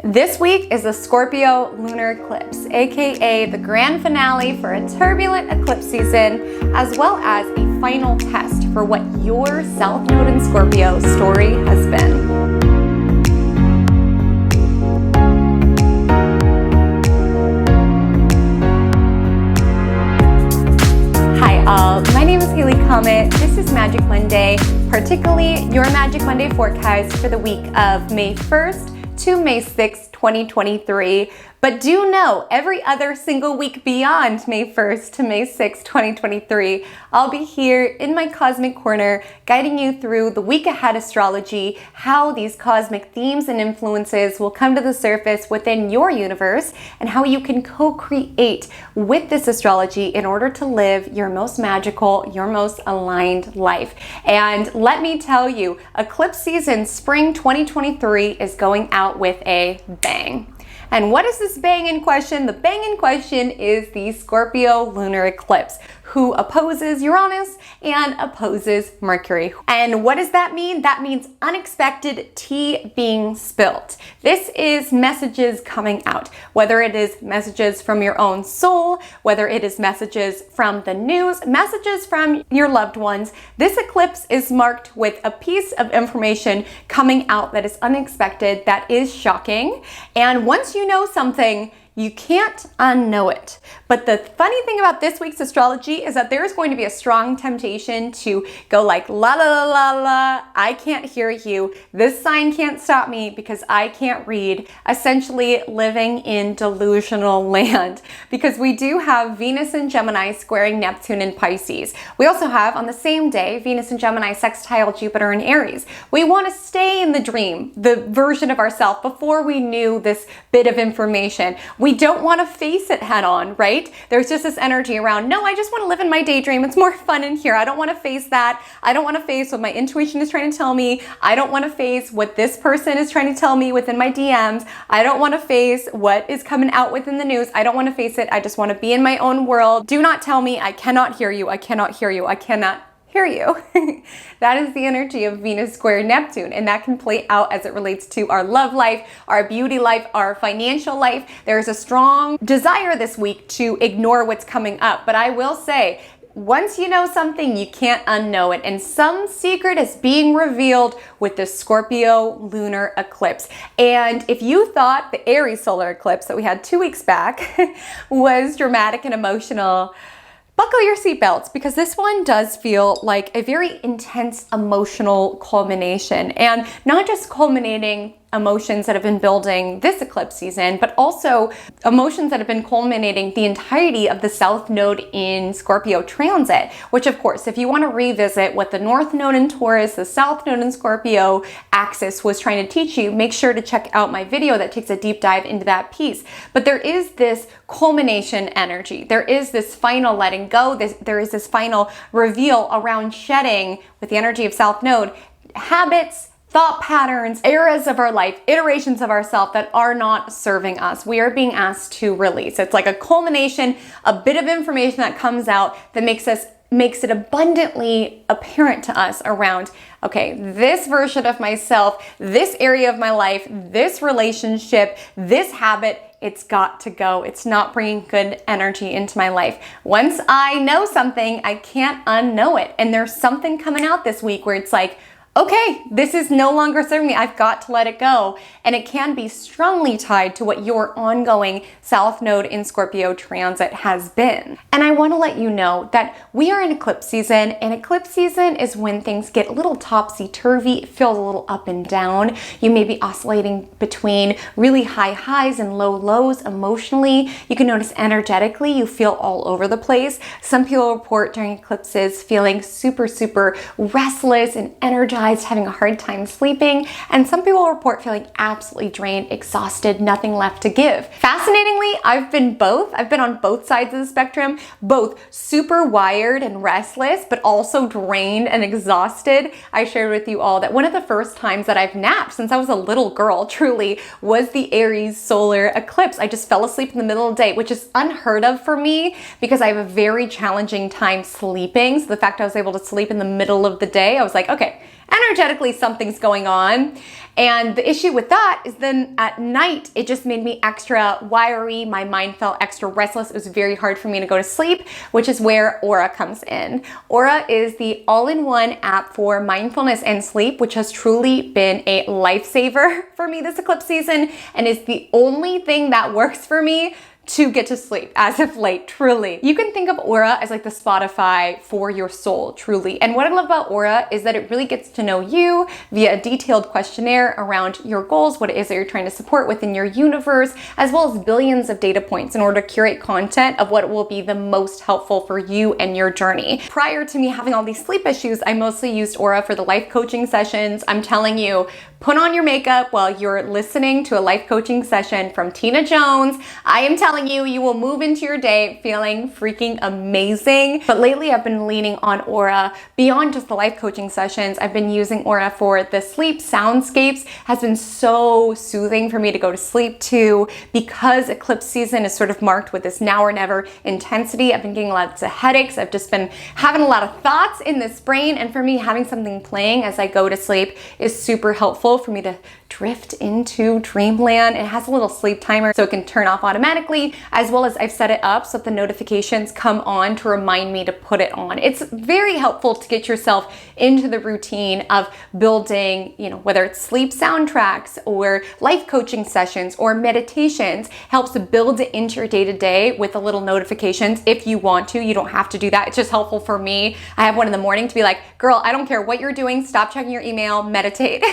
This week is the Scorpio Lunar Eclipse, aka the grand finale for a turbulent eclipse season, as well as a final test for what your South Node in Scorpio story has been. Hi all, my name is Comet. This is Magic Monday, particularly your Magic Monday forecast for the week of May 1st to May 6th, 2023. But do know, every other single week beyond May 1st to May 6th, 2023, I'll be here in my cosmic corner guiding you through the week ahead astrology, how these cosmic themes and influences will come to the surface within your universe, and how you can co-create with this astrology in order to live your most magical, your most aligned life. And let me tell you, eclipse season spring 2023 is going out with a bang. And what is this bang in question? The bang in question is the Scorpio Lunar Eclipse, who opposes Uranus and opposes Mercury. And what does that mean? That means unexpected tea being spilt. This is messages coming out, whether it is messages from your own soul, whether it is messages from the news, messages from your loved ones. This eclipse is marked with a piece of information coming out that is unexpected, that is shocking. And once you know something, you can't unknow it. But the funny thing about this week's astrology is that there's going to be a strong temptation to go like, la la la la la, I can't hear you. This sign can't stop me because I can't read. Essentially living in delusional land. Because we do have Venus in Gemini squaring Neptune in Pisces. We also have on the same day, Venus in Gemini sextile Jupiter in Aries. We want to stay in the dream, the version of ourselves before we knew this bit of information. We don't want to face it head on, right? There's just this energy around, no, I just want to live in my daydream. It's more fun in here. I don't want to face that. I don't want to face what my intuition is trying to tell me. I don't want to face what this person is trying to tell me within my DMs. I don't want to face what is coming out within the news. I don't want to face it. I just want to be in my own world. Do not tell me I cannot hear you. I cannot hear you. I cannot hear you. That is the energy of Venus square Neptune, and that can play out as it relates to our love life, our beauty life, our financial life. There's a strong desire this week to ignore what's coming up, but I will say, once you know something, you can't unknow it, and some secret is being revealed with the Scorpio lunar eclipse. And if you thought the Aries solar eclipse that we had 2 weeks back was dramatic and emotional, buckle your seatbelts, because this one does feel like a very intense emotional culmination, and not just culminating emotions that have been building this eclipse season, but also emotions that have been culminating the entirety of the South Node in Scorpio transit, which of course, if you want to revisit what the North Node in Taurus, the South Node in Scorpio axis was trying to teach you, make sure to check out my video that takes a deep dive into that piece. But there is this culmination energy. There is this final letting go. There is this final reveal around shedding with the energy of South Node habits, thought patterns, eras of our life, iterations of ourselves that are not serving us. We are being asked to release. It's like a culmination, a bit of information that comes out that makes it abundantly apparent to us around, okay, this version of myself, this area of my life, this relationship, this habit, it's got to go. It's not bringing good energy into my life. Once I know something, I can't unknow it. And there's something coming out this week where it's like, okay, this is no longer serving me. I've got to let it go. And it can be strongly tied to what your ongoing South Node in Scorpio transit has been. And I want to let you know that we are in eclipse season, and eclipse season is when things get a little topsy-turvy. It feels a little up and down. You may be oscillating between really high highs and low lows emotionally. You can notice energetically you feel all over the place. Some people report during eclipses feeling super, super restless and energized, having a hard time sleeping, and some people report feeling absolutely drained, exhausted, nothing left to give. Fascinatingly, I've been both. I've been on both sides of the spectrum, both super wired and restless, but also drained and exhausted. I shared with you all that one of the first times that I've napped since I was a little girl, truly, was the Aries solar eclipse. I just fell asleep in the middle of the day, which is unheard of for me because I have a very challenging time sleeping. So the fact I was able to sleep in the middle of the day, I was like, okay, energetically something's going on. And the issue with that is then at night, it just made me extra wiry. My mind felt extra restless. It was very hard for me to go to sleep, which is where Aura comes in. Aura is the all-in-one app for mindfulness and sleep, which has truly been a lifesaver for me this eclipse season, and is the only thing that works for me to get to sleep as of late, truly. You can think of Aura as like the Spotify for your soul, truly. And what I love about Aura is that it really gets to know you via a detailed questionnaire around your goals, what it is that you're trying to support within your universe, as well as billions of data points in order to curate content of what will be the most helpful for you and your journey. Prior to me having all these sleep issues, I mostly used Aura for the life coaching sessions. I'm telling you, put on your makeup while you're listening to a life coaching session from Tina Jones. I am telling you, you will move into your day feeling freaking amazing. But lately I've been leaning on Aura beyond just the life coaching sessions. I've been using Aura for the sleep soundscapes. Has been so soothing for me to go to sleep to, because eclipse season is sort of marked with this now or never intensity. I've been getting lots of headaches. I've just been having a lot of thoughts in this brain, and for me, having something playing as I go to sleep is super helpful for me to drift into dreamland. It has a little sleep timer so it can turn off automatically, as well as I've set it up so that the notifications come on to remind me to put it on. It's very helpful to get yourself into the routine of building, whether it's sleep soundtracks or life coaching sessions or meditations. Helps to build it into your day-to-day with the little notifications if you want to. You don't have to do that. It's just helpful for me. I have one in the morning to be like, girl, I don't care what you're doing, stop checking your email, meditate.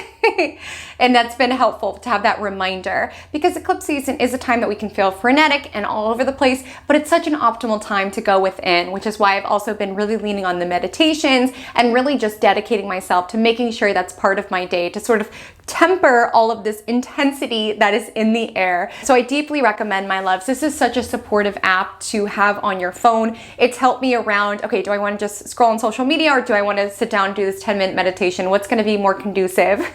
And that's been helpful to have that reminder, because eclipse season is a time that we can feel frenetic and all over the place, but it's such an optimal time to go within, which is why I've also been really leaning on the meditations and really just dedicating myself to making sure that's part of my day to sort of temper all of this intensity that is in the air. So I deeply recommend, my loves. This is such a supportive app to have on your phone. It's helped me around, okay, do I want to just scroll on social media, or do I want to sit down and do this 10-minute meditation? What's going to be more conducive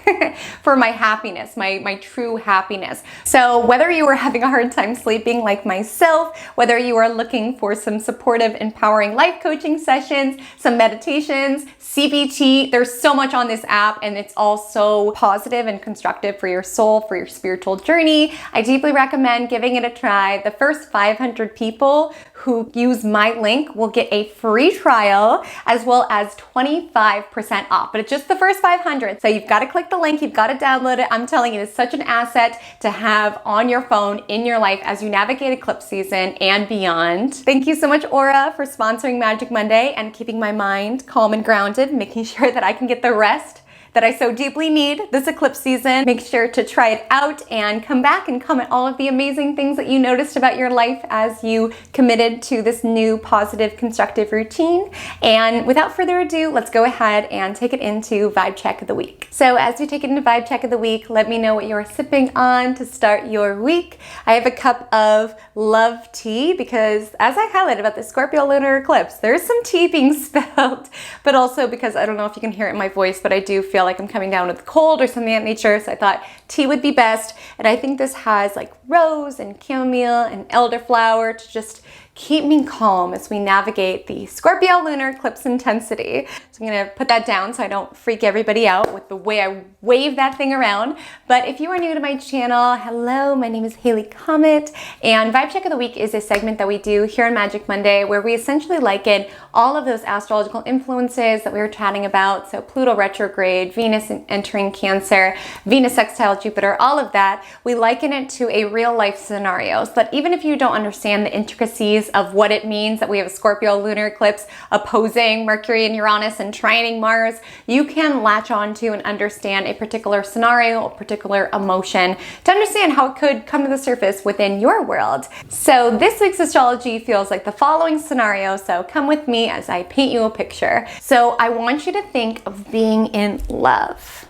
for my happiness, my true happiness? So whether you are having a hard time sleeping like myself, whether you are looking for some supportive, empowering life coaching sessions, some meditations, CBT, there's so much on this app, and it's all so positive and constructive for your soul, for your spiritual journey. I deeply recommend giving it a try. The first 500 people who use my link will get a free trial, as well as 25% off, but it's just the first 500. So you've got to click the link, you've got to download it. I'm telling you, it's such an asset to have on your phone in your life as you navigate eclipse season and beyond. Thank you so much, Aura, for sponsoring Magic Monday and keeping my mind calm and grounded, making sure that I can get the rest that I so deeply need this eclipse season. Make sure to try it out and come back and comment all of the amazing things that you noticed about your life as you committed to this new positive, constructive routine. And without further ado, let's go ahead and take it into Vibe Check of the Week. So as we take it into Vibe Check of the Week, let me know what you're sipping on to start your week. I have a cup of love tea because, as I highlighted about the Scorpio Lunar Eclipse, there's some tea being spilled, but also because I don't know if you can hear it in my voice, but I do feel like I'm coming down with a cold or something of that nature, so I thought tea would be best. And I think this has like rose and chamomile and elderflower to just keep me calm as we navigate the Scorpio lunar eclipse intensity. So I'm gonna put that down so I don't freak everybody out with the way I wave that thing around. But if you are new to my channel, hello, my name is Haley Comet, and Vibe Check of the Week is a segment that we do here on Magic Monday where we essentially liken all of those astrological influences that we were chatting about. So Pluto retrograde, Venus entering Cancer, Venus sextile Jupiter, all of that. We liken it to a real life scenario so that even if you don't understand the intricacies of what it means that we have a Scorpio lunar eclipse opposing Mercury and Uranus and trining Mars, you can latch onto and understand a particular scenario, a particular emotion, to understand how it could come to the surface within your world. So this week's astrology feels like the following scenario, so come with me as I paint you a picture. So I want you to think of being in love.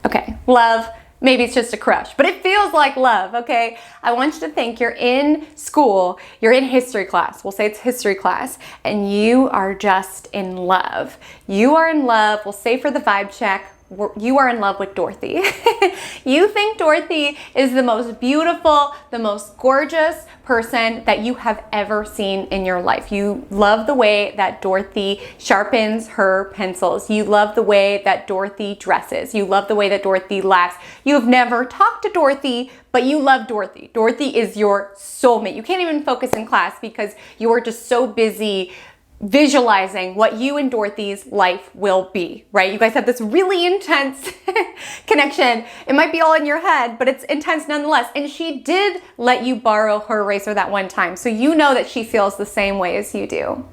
Okay, love. Maybe it's just a crush, but it feels like love, okay? I want you to think you're in school, you're in history class. We'll say it's history class, and you are just in love. You are in love, we'll say for the vibe check, you are in love with Dorothy. You think Dorothy is the most beautiful, the most gorgeous person that you have ever seen in your life. You love the way that Dorothy sharpens her pencils. You love the way that Dorothy dresses. You love the way that Dorothy laughs. You have never talked to Dorothy, but you love Dorothy. Dorothy is your soulmate. You can't even focus in class because you are just so busy visualizing what you and Dorothy's life will be, right? You guys have this really intense connection. It might be all in your head, but it's intense nonetheless. And she did let you borrow her eraser that one time. So you know that she feels the same way as you do.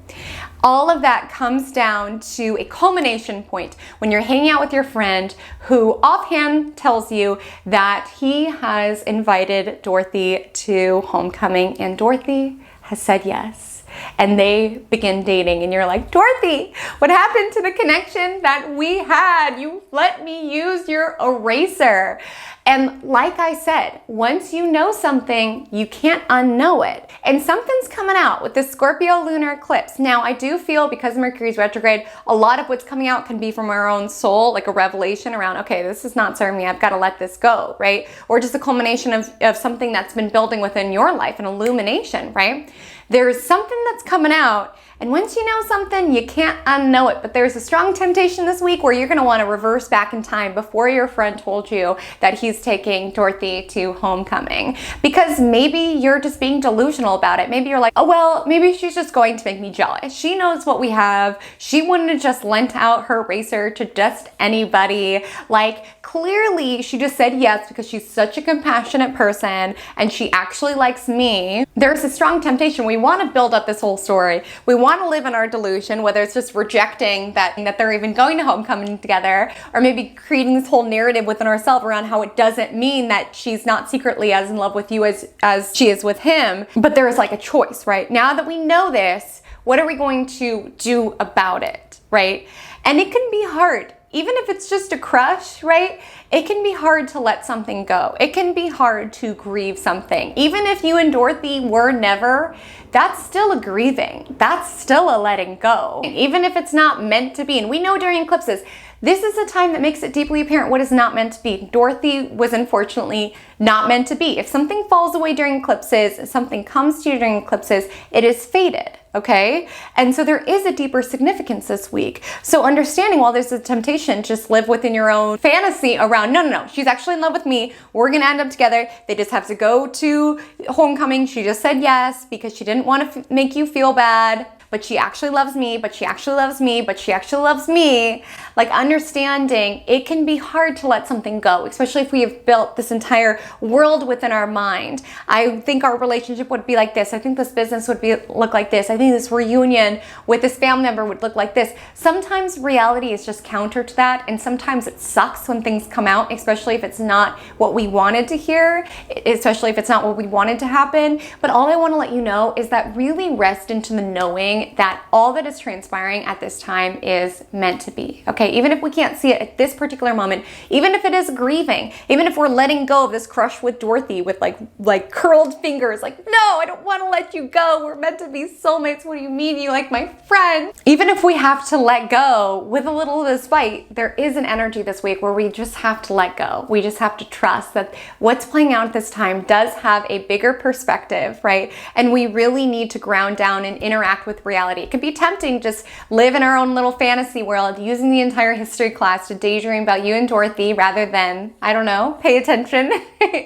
All of that comes down to a culmination point when you're hanging out with your friend who offhand tells you that he has invited Dorothy to homecoming and Dorothy has said yes. And they begin dating and you're like, Dorothy, what happened to the connection that we had? You let me use your eraser. And like I said, once you know something, you can't unknow it. And something's coming out with this Scorpio Lunar Eclipse. Now, I do feel because Mercury's retrograde, a lot of what's coming out can be from our own soul, like a revelation around, okay, this is not serving me, I've got to let this go, right? Or just a culmination of something that's been building within your life, an illumination, right? There's something that's coming out, and once you know something, you can't unknow it. But there's a strong temptation this week where you're going to want to reverse back in time before your friend told you that he's taking Dorothy to homecoming. Because maybe you're just being delusional about it. Maybe you're like, oh, well, maybe she's just going to make me jealous. She knows what we have. She wouldn't have just lent out her eraser to just anybody. Like, clearly, she just said yes because she's such a compassionate person and she actually likes me. There's a strong temptation. We want to build up this whole story. We want to live in our delusion, whether it's just rejecting that they're even going to homecoming together, or maybe creating this whole narrative within ourselves around how it doesn't mean that she's not secretly as in love with you as she is with him. But there is like a choice, right? Now that we know this, what are we going to do about it, right? And it can be hard. Even if it's just a crush, right? It can be hard to let something go. It can be hard to grieve something. Even if you and Dorothy were never, that's still a grieving. That's still a letting go. Even if it's not meant to be. And we know during eclipses, this is a time that makes it deeply apparent what is not meant to be. Dorothy was unfortunately not meant to be. If something falls away during eclipses, something comes to you during eclipses, it is fated. Okay? And so there is a deeper significance this week. So understanding while there's a temptation, just live within your own fantasy around, no, she's actually in love with me. We're going to end up together. They just have to go to homecoming. She just said yes because she didn't want to make you feel bad. But she actually loves me, but she actually loves me, but she actually loves me. Like understanding it can be hard to let something go, especially if we have built this entire world within our mind. I think our relationship would be like this. I think this business would look like this. I think this reunion with this family member would look like this. Sometimes reality is just counter to that, and sometimes it sucks when things come out, especially if it's not what we wanted to hear, especially if it's not what we wanted to happen. But all I want to let you know is that really rest into the knowing that all that is transpiring at this time is meant to be, okay? Even if we can't see it at this particular moment, even if it is grieving, even if we're letting go of this crush with Dorothy with like curled fingers, like, no, I don't want to let you go. We're meant to be soulmates. What do you mean? You like my friend? Even if we have to let go with a little despite, there is an energy this week where we just have to let go. We just have to trust that what's playing out at this time does have a bigger perspective, right? And we really need to ground down and interact with reality. It can be tempting to just live in our own little fantasy world, using the entire history class to daydream about you and Dorothy rather than, I don't know, pay attention.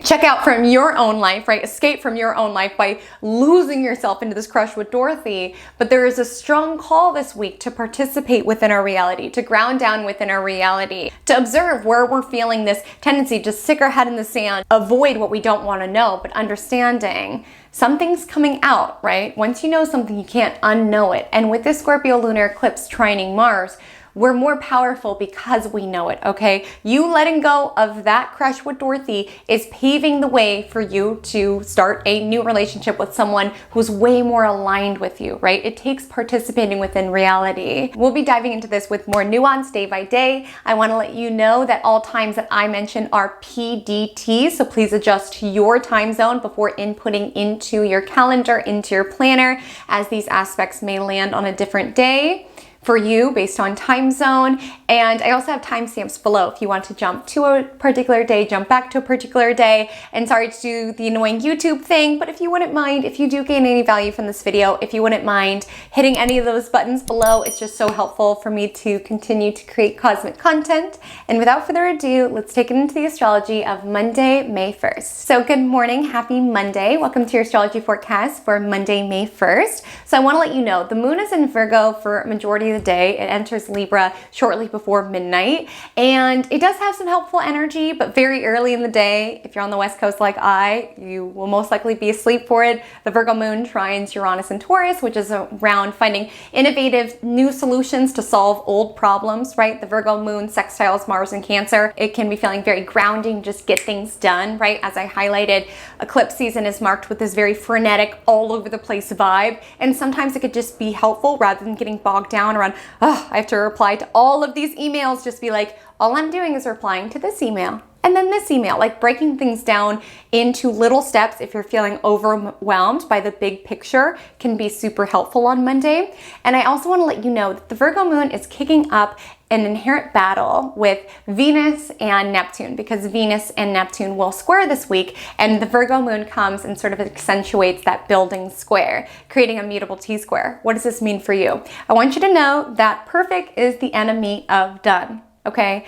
Check out from your own life, right? Escape from your own life by losing yourself into this crush with Dorothy. But there is a strong call this week to participate within our reality, to ground down within our reality, to observe where we're feeling this tendency to stick our head in the sand, avoid what we don't want to know, but understanding something's coming out, right? Once you know something, you can't unknow it. And with this Scorpio lunar eclipse trining Mars, we're more powerful because we know it, okay? You letting go of that crush with Dorothy is paving the way for you to start a new relationship with someone who's way more aligned with you, right? It takes participating within reality. We'll be diving into this with more nuance day by day. I want to let you know that all times that I mention are PDT, so please adjust to your time zone before inputting into your calendar, into your planner, as these aspects may land on a different day. for you based on time zone. And I also have timestamps below if you want to jump to a particular day, jump back to a particular day. And sorry to do the annoying YouTube thing, but if you wouldn't mind, if you do gain any value from this video, if you wouldn't mind hitting any of those buttons below, it's just so helpful for me to continue to create cosmic content. And without further ado, let's take it into the astrology of Monday, May 1st. So good morning, happy Monday. Welcome to your astrology forecast for Monday, May 1st. So I want to let you know, the moon is in Virgo for a majority of the day. It enters Libra shortly before midnight, and it does have some helpful energy, but very early in the day. If you're on the West Coast like you will most likely be asleep for it. The Virgo moon trines Uranus and Taurus, which is around finding innovative new solutions to solve old problems, right? The Virgo moon sextiles Mars and Cancer. It can be feeling very grounding, just get things done, right? As I highlighted, eclipse season is marked with this very frenetic, all over the place vibe, and sometimes it could just be helpful rather than getting bogged down around, oh, I have to reply to all of these emails. Just be like, all I'm doing is replying to this email and then this email, like breaking things down into little steps. If you're feeling overwhelmed by the big picture, can be super helpful on Monday. And I also want to let you know that the Virgo moon is kicking up an inherent battle with Venus and Neptune, because Venus and Neptune will square this week, and the Virgo moon comes and sort of accentuates that building square, creating a mutable T-square. What does this mean for you? I want you to know that perfect is the enemy of done, okay?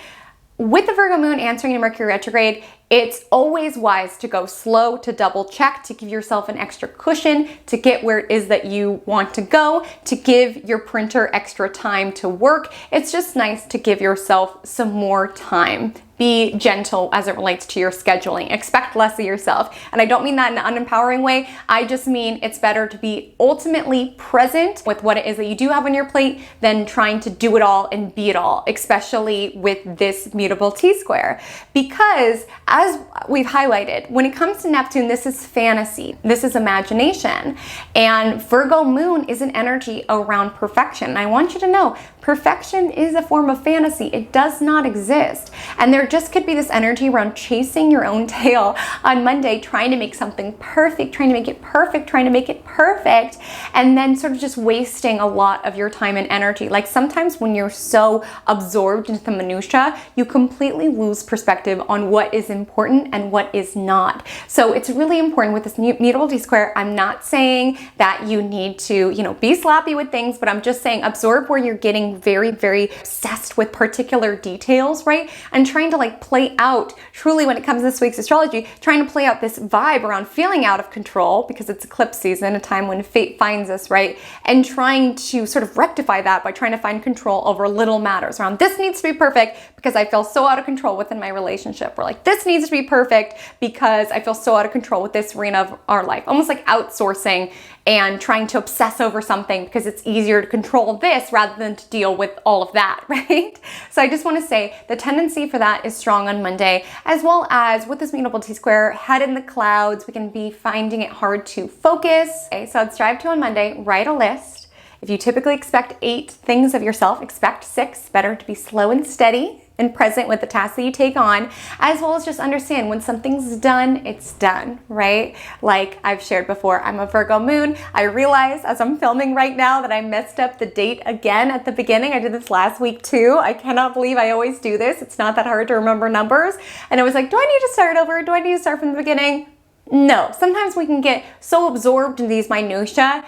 With the Virgo moon answering in Mercury retrograde, it's always wise to go slow, to double check, to give yourself an extra cushion, to get where it is that you want to go, to give your printer extra time to work. It's just nice to give yourself some more time. Be gentle as it relates to your scheduling. Expect less of yourself. And I don't mean that in an unempowering way. I just mean it's better to be ultimately present with what it is that you do have on your plate than trying to do it all and be it all, especially with this mutable T-square. Because as we've highlighted, when it comes to Neptune, this is fantasy. This is imagination. And Virgo moon is an energy around perfection. And I want you to know, perfection is a form of fantasy. It does not exist. And there just could be this energy around chasing your own tail on Monday, trying to make something perfect, trying to make it perfect, trying to make it perfect, and then sort of just wasting a lot of your time and energy. Like sometimes when you're so absorbed into the minutia, you completely lose perspective on what is important and what is not. So it's really important with this mutable T-square. I'm not saying that you need to, be sloppy with things, but I'm just saying absorb where you're getting very, very obsessed with particular details, right? And trying to play out, truly when it comes to this week's astrology, trying to play out this vibe around feeling out of control because it's eclipse season, a time when fate finds us, right? And trying to sort of rectify that by trying to find control over little matters around this needs to be perfect because I feel so out of control within my relationship. Or this needs to be perfect because I feel so out of control with this arena of our life. Almost like outsourcing and trying to obsess over something because it's easier to control this rather than to deal with all of that, right? So I just want to say the tendency for that is strong on Monday, as well as with this mutable T-square, head in the clouds, we can be finding it hard to focus. Okay, so I'd strive to on Monday, write a list. If you typically expect 8 things of yourself, expect 6. Better to be slow and steady and present with the tasks that you take on, as well as just understand when something's done, it's done, right? Like I've shared before, I'm a Virgo moon. I realize as I'm filming right now that I messed up the date again at the beginning. I did this last week too. I cannot believe I always do this. It's not that hard to remember numbers. And I was like, do I need to start over? Do I need to start from the beginning? No, sometimes we can get so absorbed in these minutiae.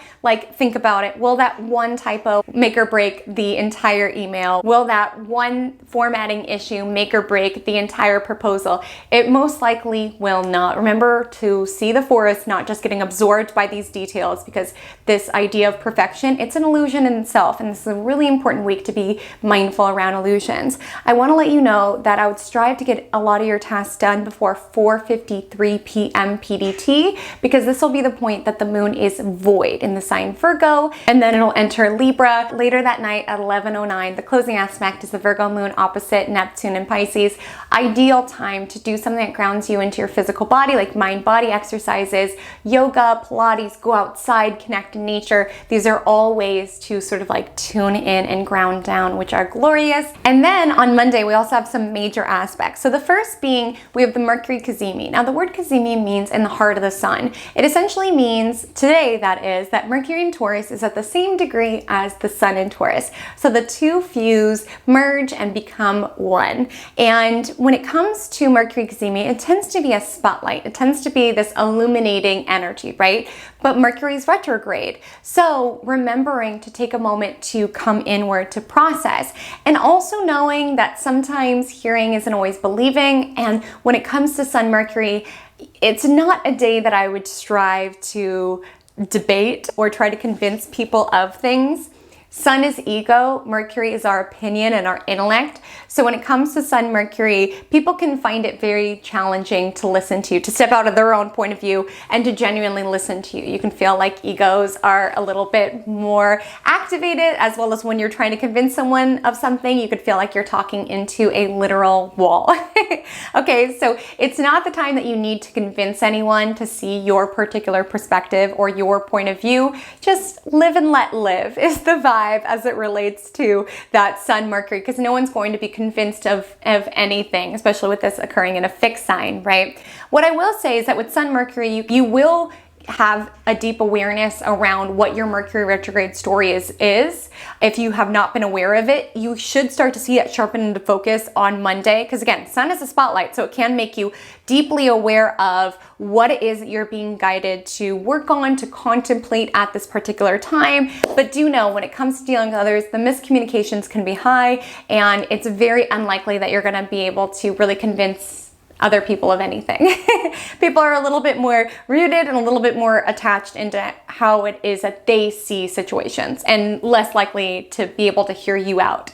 Think about it. Will that one typo make or break the entire email? Will that one formatting issue make or break the entire proposal? It most likely will not. Remember to see the forest, not just getting absorbed by these details, because this idea of perfection, it's an illusion in itself. And this is a really important week to be mindful around illusions. I want to let you know that I would strive to get a lot of your tasks done before 4:53 p.m. PDT, because this will be the point that the moon is void in the sign Virgo, and then it'll enter Libra later that night at 11:09. The closing aspect is the Virgo moon opposite Neptune and Pisces. Ideal time to do something that grounds you into your physical body, like mind-body exercises, yoga, Pilates, go outside, connect in nature. These are all ways to sort of tune in and ground down, which are glorious. And then on Monday, we also have some major aspects. So the first being, we have the Mercury cazimi. Now the word cazimi means in the heart of the sun. It essentially means today, that is, that Mercury in Taurus is at the same degree as the sun in Taurus. So the two fuse, merge, and become one. And when it comes to Mercury cazimi, it tends to be a spotlight. It tends to be this illuminating energy, right? But Mercury's retrograde. So remembering to take a moment to come inward to process, and also knowing that sometimes hearing isn't always believing. And when it comes to Sun Mercury, it's not a day that I would strive to debate or try to convince people of things. Sun is ego, Mercury is our opinion and our intellect. So when it comes to Sun Mercury, people can find it very challenging to listen to step out of their own point of view and to genuinely listen to you. You can feel like egos are a little bit more activated, as well as when you're trying to convince someone of something, you could feel like you're talking into a literal wall. Okay, so it's not the time that you need to convince anyone to see your particular perspective or your point of view. Just live and let live is the vibe as it relates to that Sun Mercury, because no one's going to be convinced of anything, especially with this occurring in a fixed sign, right? What I will say is that with Sun Mercury, you will have a deep awareness around what your Mercury retrograde story is. If you have not been aware of it, you should start to see it sharpen into focus on Monday, because again, Sun is a spotlight, so it can make you deeply aware of what it is that you're being guided to work on, to contemplate at this particular time. But do know, when it comes to dealing with others, the miscommunications can be high, and it's very unlikely that you're going to be able to really convince other people of anything. People are a little bit more rooted and a little bit more attached into how it is that they see situations, and less likely to be able to hear you out,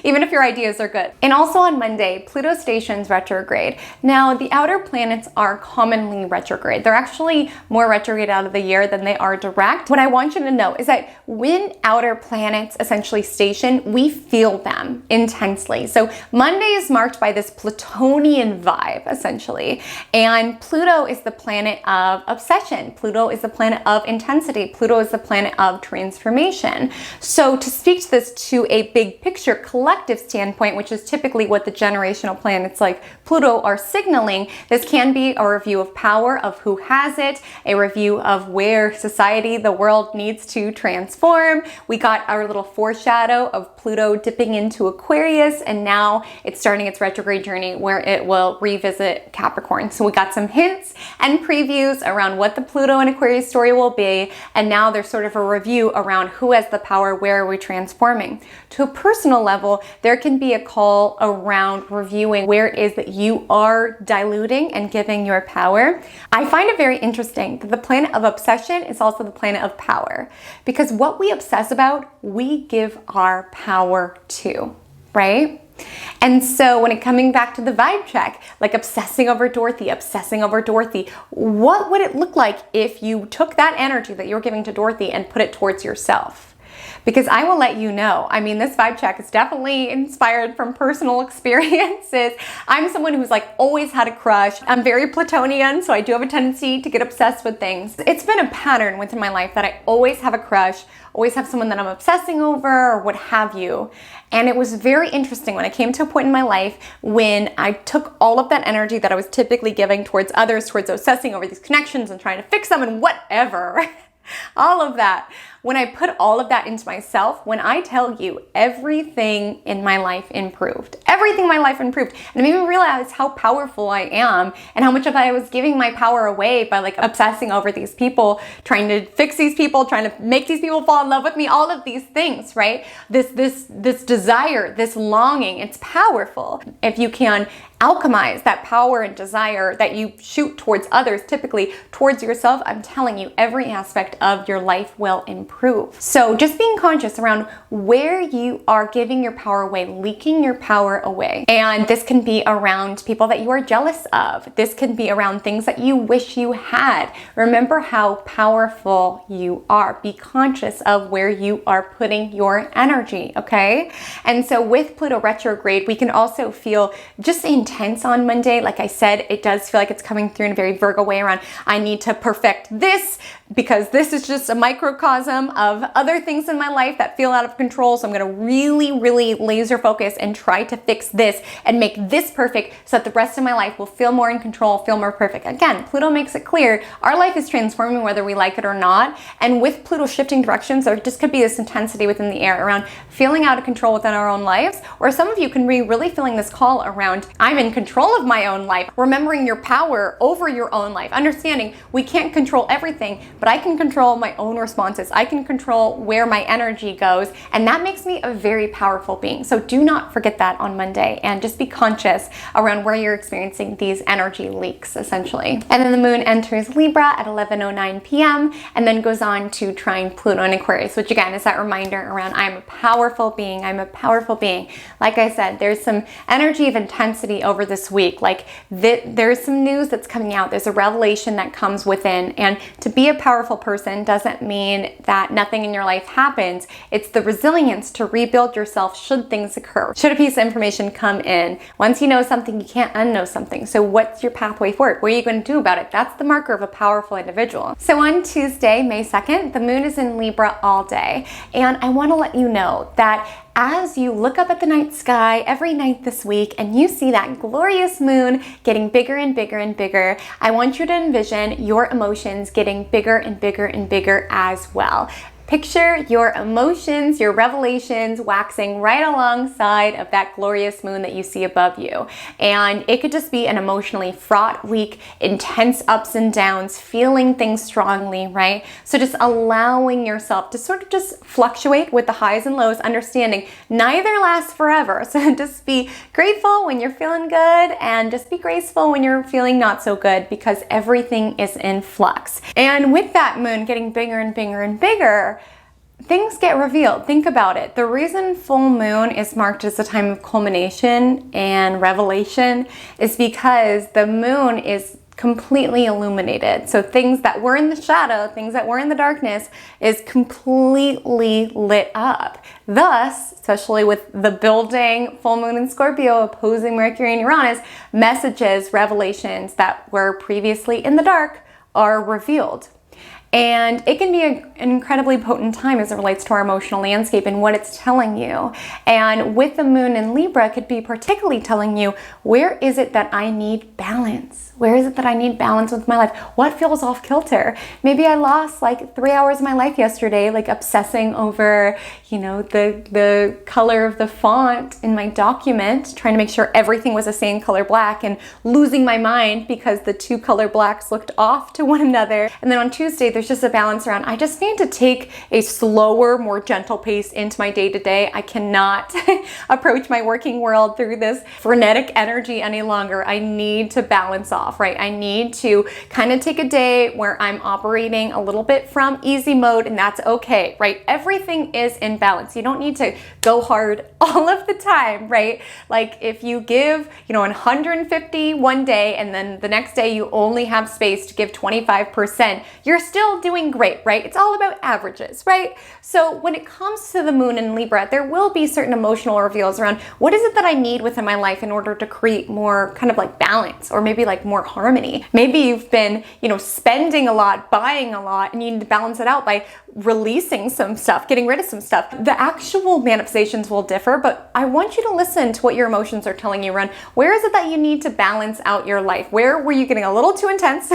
even if your ideas are good. And also on Monday, Pluto stations retrograde. Now, the outer planets are commonly retrograde. They're actually more retrograde out of the year than they are direct. What I want you to know is that when outer planets essentially station, we feel them intensely. So Monday is marked by this Plutonian vibe, essentially. And Pluto is the planet of obsession. Pluto is the planet of intensity. Pluto is the planet of transformation. So to speak to this to a big picture collective standpoint, which is typically what the generational planets like Pluto are signaling, this can be a review of power, of who has it, a review of where society, the world needs to transform. We got our little foreshadow of Pluto dipping into Aquarius, and now it's starting its retrograde journey where it will revisit Capricorn. So we got some hints and previews around what the Pluto and Aquarius story will be, and now there's sort of a review around who has the power, where are we transforming. To a personal level, there can be a call around reviewing where it is that you are diluting and giving your power. I find it very interesting that the planet of obsession is also the planet of power, because what we obsess about, we give our power to, right? And so when it coming back to the vibe check, like obsessing over Dorothy, what would it look like if you took that energy that you're giving to Dorothy and put it towards yourself? Because I will let you know, I mean, this vibe check is definitely inspired from personal experiences. I'm someone who's like always had a crush. I'm very Plutonian, so I do have a tendency to get obsessed with things. It's been a pattern within my life that I always have a crush, always have someone that I'm obsessing over, or what have you. And it was very interesting when I came to a point in my life when I took all of that energy that I was typically giving towards others, towards obsessing over these connections and trying to fix them and whatever, all of that. When I put all of that into myself, when I tell you everything in my life improved, everything in my life improved, and it made me realize how powerful I am and how much of I was giving my power away by like obsessing over these people, trying to fix these people, trying to make these people fall in love with me, all of these things, right? This desire, this longing, it's powerful. If you can alchemize that power and desire that you shoot towards others, typically towards yourself, I'm telling you, every aspect of your life will improve. So just being conscious around where you are giving your power away, leaking your power away. And this can be around people that you are jealous of. This can be around things that you wish you had. Remember how powerful you are. Be conscious of where you are putting your energy, okay? And so with Pluto retrograde, we can also feel just intense intense on Monday. Like I said, it does feel like it's coming through in a very Virgo way around, I need to perfect this because this is just a microcosm of other things in my life that feel out of control. So I'm going to really, really laser focus and try to fix this and make this perfect so that the rest of my life will feel more in control, feel more perfect. Again, Pluto makes it clear our life is transforming whether we like it or not. And with Pluto shifting directions, there just could be this intensity within the air around feeling out of control within our own lives. Or some of you can be really feeling this call around, I'm in control of my own life. Remembering your power over your own life. Understanding we can't control everything, but I can control my own responses. I can control where my energy goes. And that makes me a very powerful being. So do not forget that on Monday and just be conscious around where you're experiencing these energy leaks, essentially. And then the moon enters Libra at 11:09 p.m. and then goes on to trine Pluto in Aquarius, which again is that reminder around I'm a powerful being. I'm a powerful being. Like I said, there's some energy of intensity over this week. Like there's some news that's coming out. There's a revelation that comes within. And to be a powerful person doesn't mean that nothing in your life happens. It's the resilience to rebuild yourself should things occur. Should a piece of information come in. Once you know something, you can't unknow something. So what's your pathway forward? What are you going to do about it? That's the marker of a powerful individual. So on Tuesday, May 2nd, the moon is in Libra all day. And I want to let you know that as you look up at the night sky every night this week and you see that glorious moon getting bigger and bigger and bigger, I want you to envision your emotions getting bigger and bigger and bigger as well. Picture your emotions, your revelations waxing right alongside of that glorious moon that you see above you. And it could just be an emotionally fraught week, intense ups and downs, feeling things strongly, right? So just allowing yourself to sort of just fluctuate with the highs and lows, understanding neither lasts forever. So just be grateful when you're feeling good and just be graceful when you're feeling not so good because everything is in flux. And with that moon getting bigger and bigger and bigger, things get revealed. Think about it. The reason full moon is marked as a time of culmination and revelation is because the moon is completely illuminated. So things that were in the shadow, things that were in the darkness is completely lit up. Thus, especially with the building full moon in Scorpio opposing Mercury and Uranus, messages, revelations that were previously in the dark are revealed. And it can be an incredibly potent time as it relates to our emotional landscape and what it's telling you. And with the moon in Libra, it could be particularly telling you, where is it that I need balance? Where is it that I need balance with my life? What feels off kilter? Maybe I lost like 3 hours of my life yesterday, like obsessing over, the color of the font in my document, trying to make sure everything was the same color black and losing my mind because the two color blacks looked off to one another. And then on Tuesday, there's just a balance around, I just need to take a slower, more gentle pace into my day-to-day. I cannot approach my working world through this frenetic energy any longer. I need to balance off, right? I need to kind of take a day where I'm operating a little bit from easy mode, and that's okay, right? Everything is in balance. You don't need to go hard all of the time, right? Like if you give, 150 one day and then the next day you only have space to give 25%, you're still doing great, right? It's all about averages, right? So when it comes to the moon in Libra, there will be certain emotional reveals around what is it that I need within my life in order to create more kind of like balance or maybe like more harmony. Maybe you've been, spending a lot, buying a lot, and you need to balance it out by releasing some stuff, getting rid of some stuff. The actual manifestations will differ, but I want you to listen to what your emotions are telling you around where is it that you need to balance out your life? Where were you getting a little too intense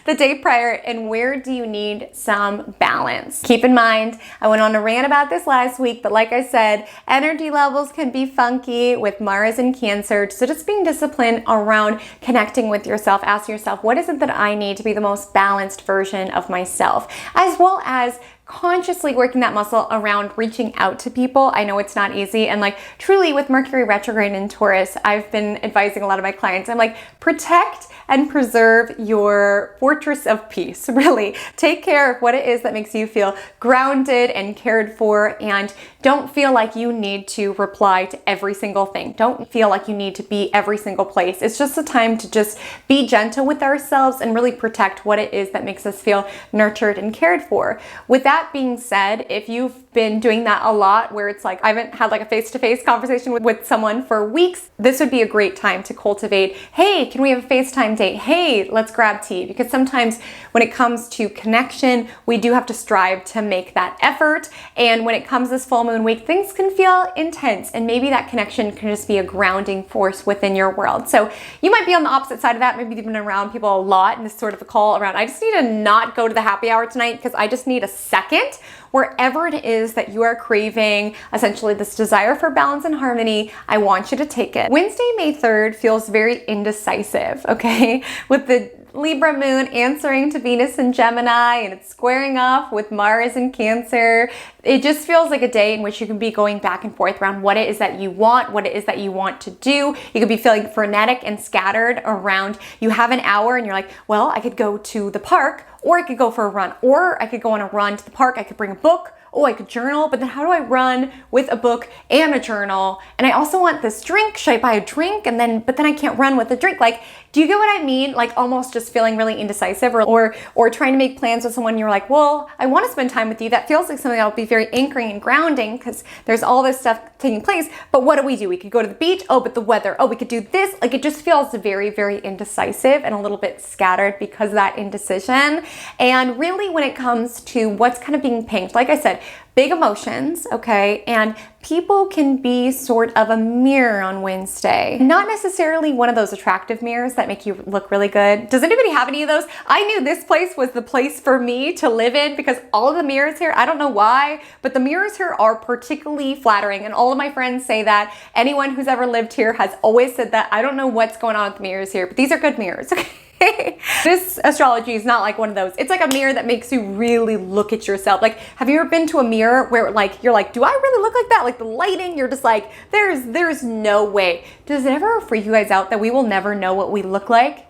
the day prior, and where do you need some balance? Keep in mind, I went on a rant about this last week, but like I said, energy levels can be funky with Mars and Cancer, so just being disciplined around connecting with yourself. Ask yourself, what is it that I need to be the most balanced version of myself? As well as consciously working that muscle around reaching out to people. I know it's not easy. And like truly with Mercury retrograde in Taurus, I've been advising a lot of my clients. I'm like, protect and preserve your fortress of peace. Really take care of what it is that makes you feel grounded and cared for, and don't feel like you need to reply to every single thing. Don't feel like you need to be every single place. It's just a time to just be gentle with ourselves and really protect what it is that makes us feel nurtured and cared for. With that being said, if you've been doing that a lot, where it's like I haven't had like a face-to-face conversation with someone for weeks, this would be a great time to cultivate, hey, can we have a FaceTime date? Hey, let's grab tea. Because sometimes when it comes to connection, we do have to strive to make that effort. And when it comes this full moon week, things can feel intense, and maybe that connection can just be a grounding force within your world. So you might be on the opposite side of that. Maybe you've been around people a lot and this sort of a call around, I just need to not go to the happy hour tonight because I just need a second. Wherever it is that you are craving essentially this desire for balance and harmony, I want you to take it. Wednesday, May 3rd feels very indecisive, okay? With the Libra moon answering to Venus in Gemini, and it's squaring off with Mars in Cancer. It just feels like a day in which you can be going back and forth around what it is that you want, what it is that you want to do. You could be feeling frenetic and scattered around. You have an hour and you're like, well, I could go to the park, or I could go for a run, or I could go on a run to the park. I could bring a book. Oh, I could journal, but then how do I run with a book and a journal? And I also want this drink. Should I buy a drink? But then I can't run with a drink. Like, do you get what I mean? Like almost just feeling really indecisive, or trying to make plans with someone. You're like, well, I want to spend time with you. That feels like something that will be very anchoring and grounding because there's all this stuff taking place. But what do? We could go to the beach. Oh, but the weather. Oh, we could do this. Like it just feels very, very indecisive and a little bit scattered because of that indecision. And really when it comes to what's kind of being pinged, like I said, big emotions, okay? And people can be sort of a mirror on Wednesday. Not necessarily one of those attractive mirrors that make you look really good. Does anybody have any of those? I knew this place was the place for me to live in because all of the mirrors here, I don't know why, but the mirrors here are particularly flattering. And all of my friends say that. Anyone who's ever lived here has always said that. I don't know what's going on with the mirrors here, but these are good mirrors, okay? This astrology is not like one of those. It's like a mirror that makes you really look at yourself. Like, have you ever been to a mirror where like you're like, do I really look like that? Like the lighting, you're just like, there's no way. Does it ever freak you guys out that we will never know what we look like?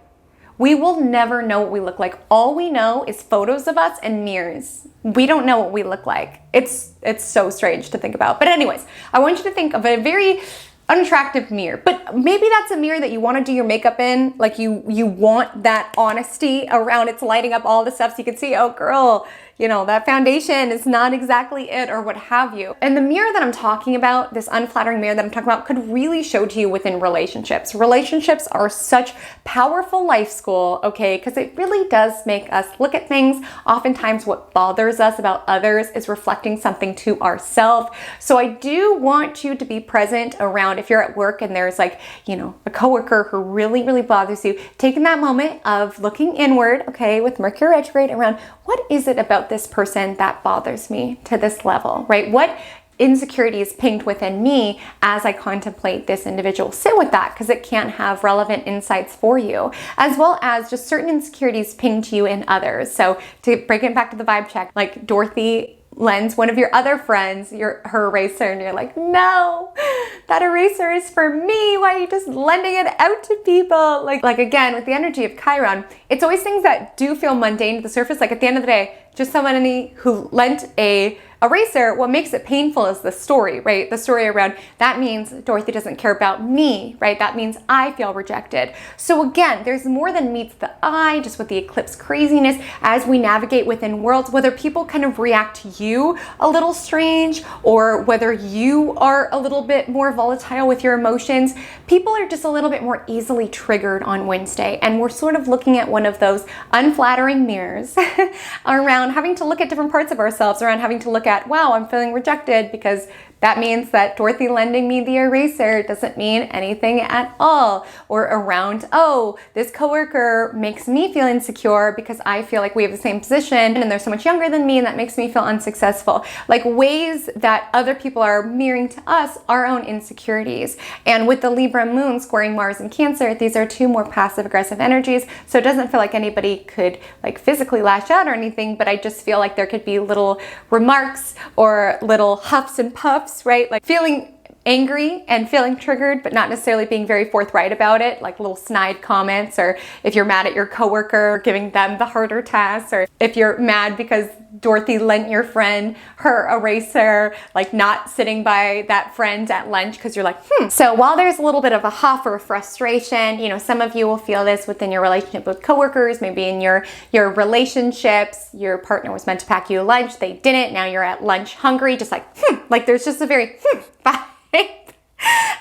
We will never know what we look like. All we know is photos of us and mirrors. We don't know what we look like. It's so strange to think about. But anyways, I want you to think of a very unattractive mirror, but maybe that's a mirror that you want to do your makeup in. Like you want that honesty around it's lighting up all the stuff so you can see, oh girl, you know, that foundation is not exactly it, or what have you. And the mirror that I'm talking about, this unflattering mirror that I'm talking about, could really show to you within relationships. Relationships are such powerful life school, okay, because it really does make us look at things. Oftentimes what bothers us about others is reflecting something to ourselves. So I do want you to be present around if you're at work and there's like, you know, a coworker who really, really bothers you, taking that moment of looking inward, okay, with Mercury Retrograde around what is it about this person that bothers me to this level, right? What insecurities pinged within me as I contemplate this individual? Sit with that because it can have relevant insights for you, as well as just certain insecurities pinged to you in others. So to bring it back to the vibe check, like Dorothy lends one of your other friends her eraser and you're like, no, that eraser is for me. Why are you just lending it out to people? Like again, with the energy of Chiron, it's always things that do feel mundane to the surface. Like at the end of the day, just somebody who lent a eraser, what makes it painful is the story, right? The story around, that means Dorothy doesn't care about me, right? That means I feel rejected. So again, there's more than meets the eye, just with the eclipse craziness as we navigate within worlds, whether people kind of react to you a little strange or whether you are a little bit more volatile with your emotions. People are just a little bit more easily triggered on Wednesday. And we're sort of looking at one of those unflattering mirrors around having to look at different parts of ourselves, around having to look at, wow, I'm feeling rejected because that means that Dorothy lending me the eraser doesn't mean anything at all. Or around, oh, this coworker makes me feel insecure because I feel like we have the same position and they're so much younger than me and that makes me feel unsuccessful. Like ways that other people are mirroring to us our own insecurities. And with the Libra moon squaring Mars and Cancer, these are two more passive aggressive energies. So it doesn't feel like anybody could like physically lash out or anything, but I just feel like there could be little remarks or little huffs and puffs, right? Like feeling angry and feeling triggered, but not necessarily being very forthright about it, like little snide comments, or if you're mad at your coworker, giving them the harder tasks, or if you're mad because Dorothy lent your friend her eraser, like not sitting by that friend at lunch because you're like, So while there's a little bit of a huff or frustration, you know, some of you will feel this within your relationship with coworkers, maybe in your relationships, your partner was meant to pack you lunch, they didn't, now you're at lunch hungry, just like there's just a very vibe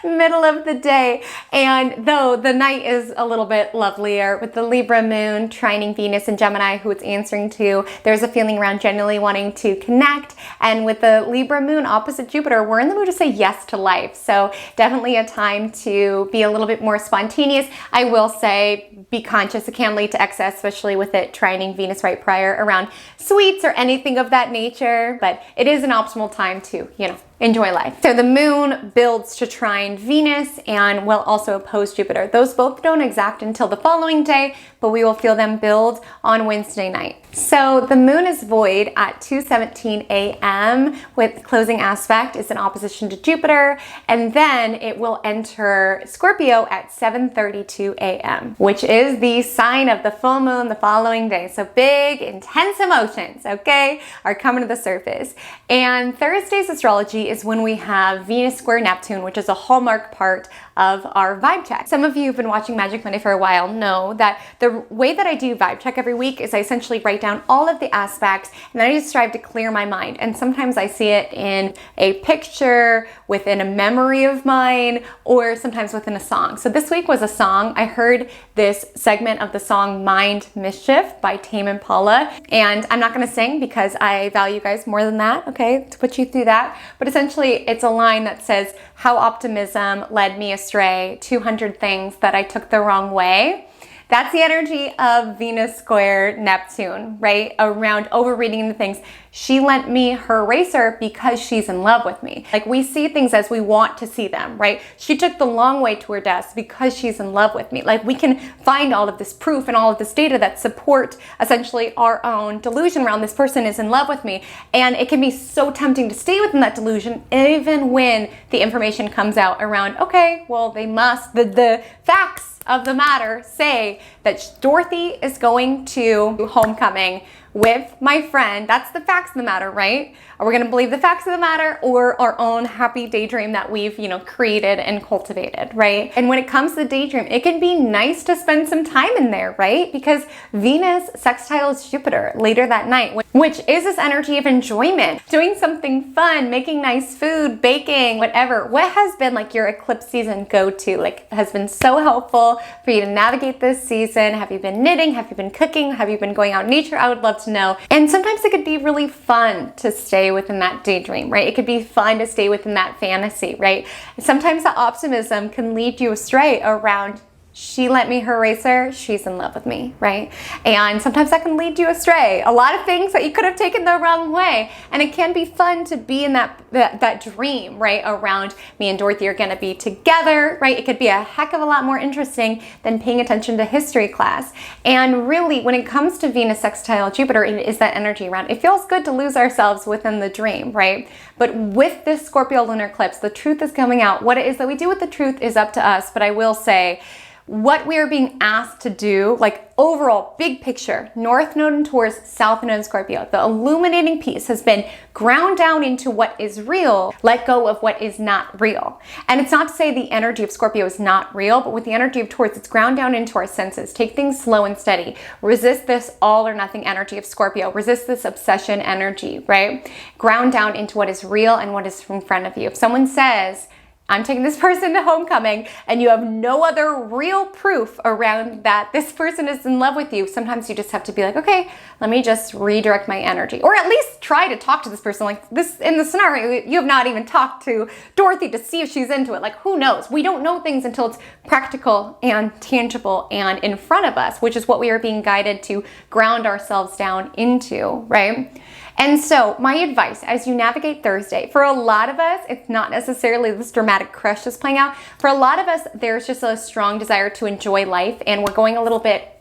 middle of the day. And though the night is a little bit lovelier with the Libra moon trining Venus and Gemini, who it's answering to, there's a feeling around genuinely wanting to connect. And with the Libra moon opposite Jupiter, we're in the mood to say yes to life. So definitely a time to be a little bit more spontaneous. I will say, be conscious, it can lead to excess, especially with it trining Venus right prior around sweets or anything of that nature. But it is an optimal time to, you know, enjoy life. So the moon builds to trine Venus and will also oppose Jupiter. Those both don't exact until the following day, but we will feel them build on Wednesday night. So the moon is void at 2:17 a.m. with closing aspect is in opposition to Jupiter, and then it will enter Scorpio at 7:32 a.m., which is the sign of the full moon the following day. So big, intense emotions, okay, are coming to the surface. And Thursday's astrology is when we have Venus square Neptune, which is a hallmark part of our vibe check. Some of you who've been watching Magic Monday for a while know that the way that I do vibe check every week is I essentially write down all of the aspects and then I just strive to clear my mind. And sometimes I see it in a picture, within a memory of mine, or sometimes within a song. So this week was a song. I heard this segment of the song Mind Mischief by Tame Impala. And I'm not gonna sing because I value you guys more than that, okay, to put you through that. But essentially it's a line that says, how optimism led me astray, 200 things that I took the wrong way. That's the energy of Venus square Neptune, right? Around overreading the things. She lent me her eraser because she's in love with me. Like, we see things as we want to see them, right? She took the long way to her desk because she's in love with me. Like, we can find all of this proof and all of this data that support essentially our own delusion around this person is in love with me. And it can be so tempting to stay within that delusion even when the information comes out around, okay, well, they must, the facts of the matter say that Dorothy is going to homecoming with my friend. That's the facts of the matter, right? Are we going to believe the facts of the matter or our own happy daydream that we've, you know, created and cultivated, right? And when it comes to the daydream, it can be nice to spend some time in there, right? Because Venus sextiles Jupiter later that night, which is this energy of enjoyment, doing something fun, making nice food, baking, whatever. What has been like your eclipse season go-to? Like, has been so helpful for you to navigate this season? Have you been knitting? Have you been cooking? Have you been going out in nature? I would love to know. And sometimes it could be really fun to stay within that daydream, right? It could be fun to stay within that fantasy, right? Sometimes the optimism can lead you astray around, she lent me her eraser, she's in love with me, right? And sometimes that can lead you astray. A lot of things that you could have taken the wrong way. And it can be fun to be in that dream, right? Around me and Dorothy are gonna be together, right? It could be a heck of a lot more interesting than paying attention to history class. And really, when it comes to Venus sextile Jupiter, it is that energy around. It feels good to lose ourselves within the dream, right? But with this Scorpio lunar eclipse, the truth is coming out. What it is that we do with the truth is up to us. But I will say, what we are being asked to do, like overall, big picture, North Node in Taurus, South Node in Scorpio, the illuminating piece has been ground down into what is real, let go of what is not real. And it's not to say the energy of Scorpio is not real, but with the energy of Taurus, it's ground down into our senses. Take things slow and steady. Resist this all or nothing energy of Scorpio. Resist this obsession energy, right? Ground down into what is real and what is in front of you. If someone says, I'm taking this person to homecoming, and you have no other real proof around that this person is in love with you, sometimes you just have to be like, okay, let me just redirect my energy. Or at least try to talk to this person. Like this, in the scenario, you have not even talked to Dorothy to see if she's into it. Like, who knows? We don't know things until it's practical and tangible and in front of us, which is what we are being guided to ground ourselves down into, right? And so my advice as you navigate Thursday, for a lot of us, it's not necessarily this dramatic crush that's playing out. For a lot of us, there's just a strong desire to enjoy life, and we're going a little bit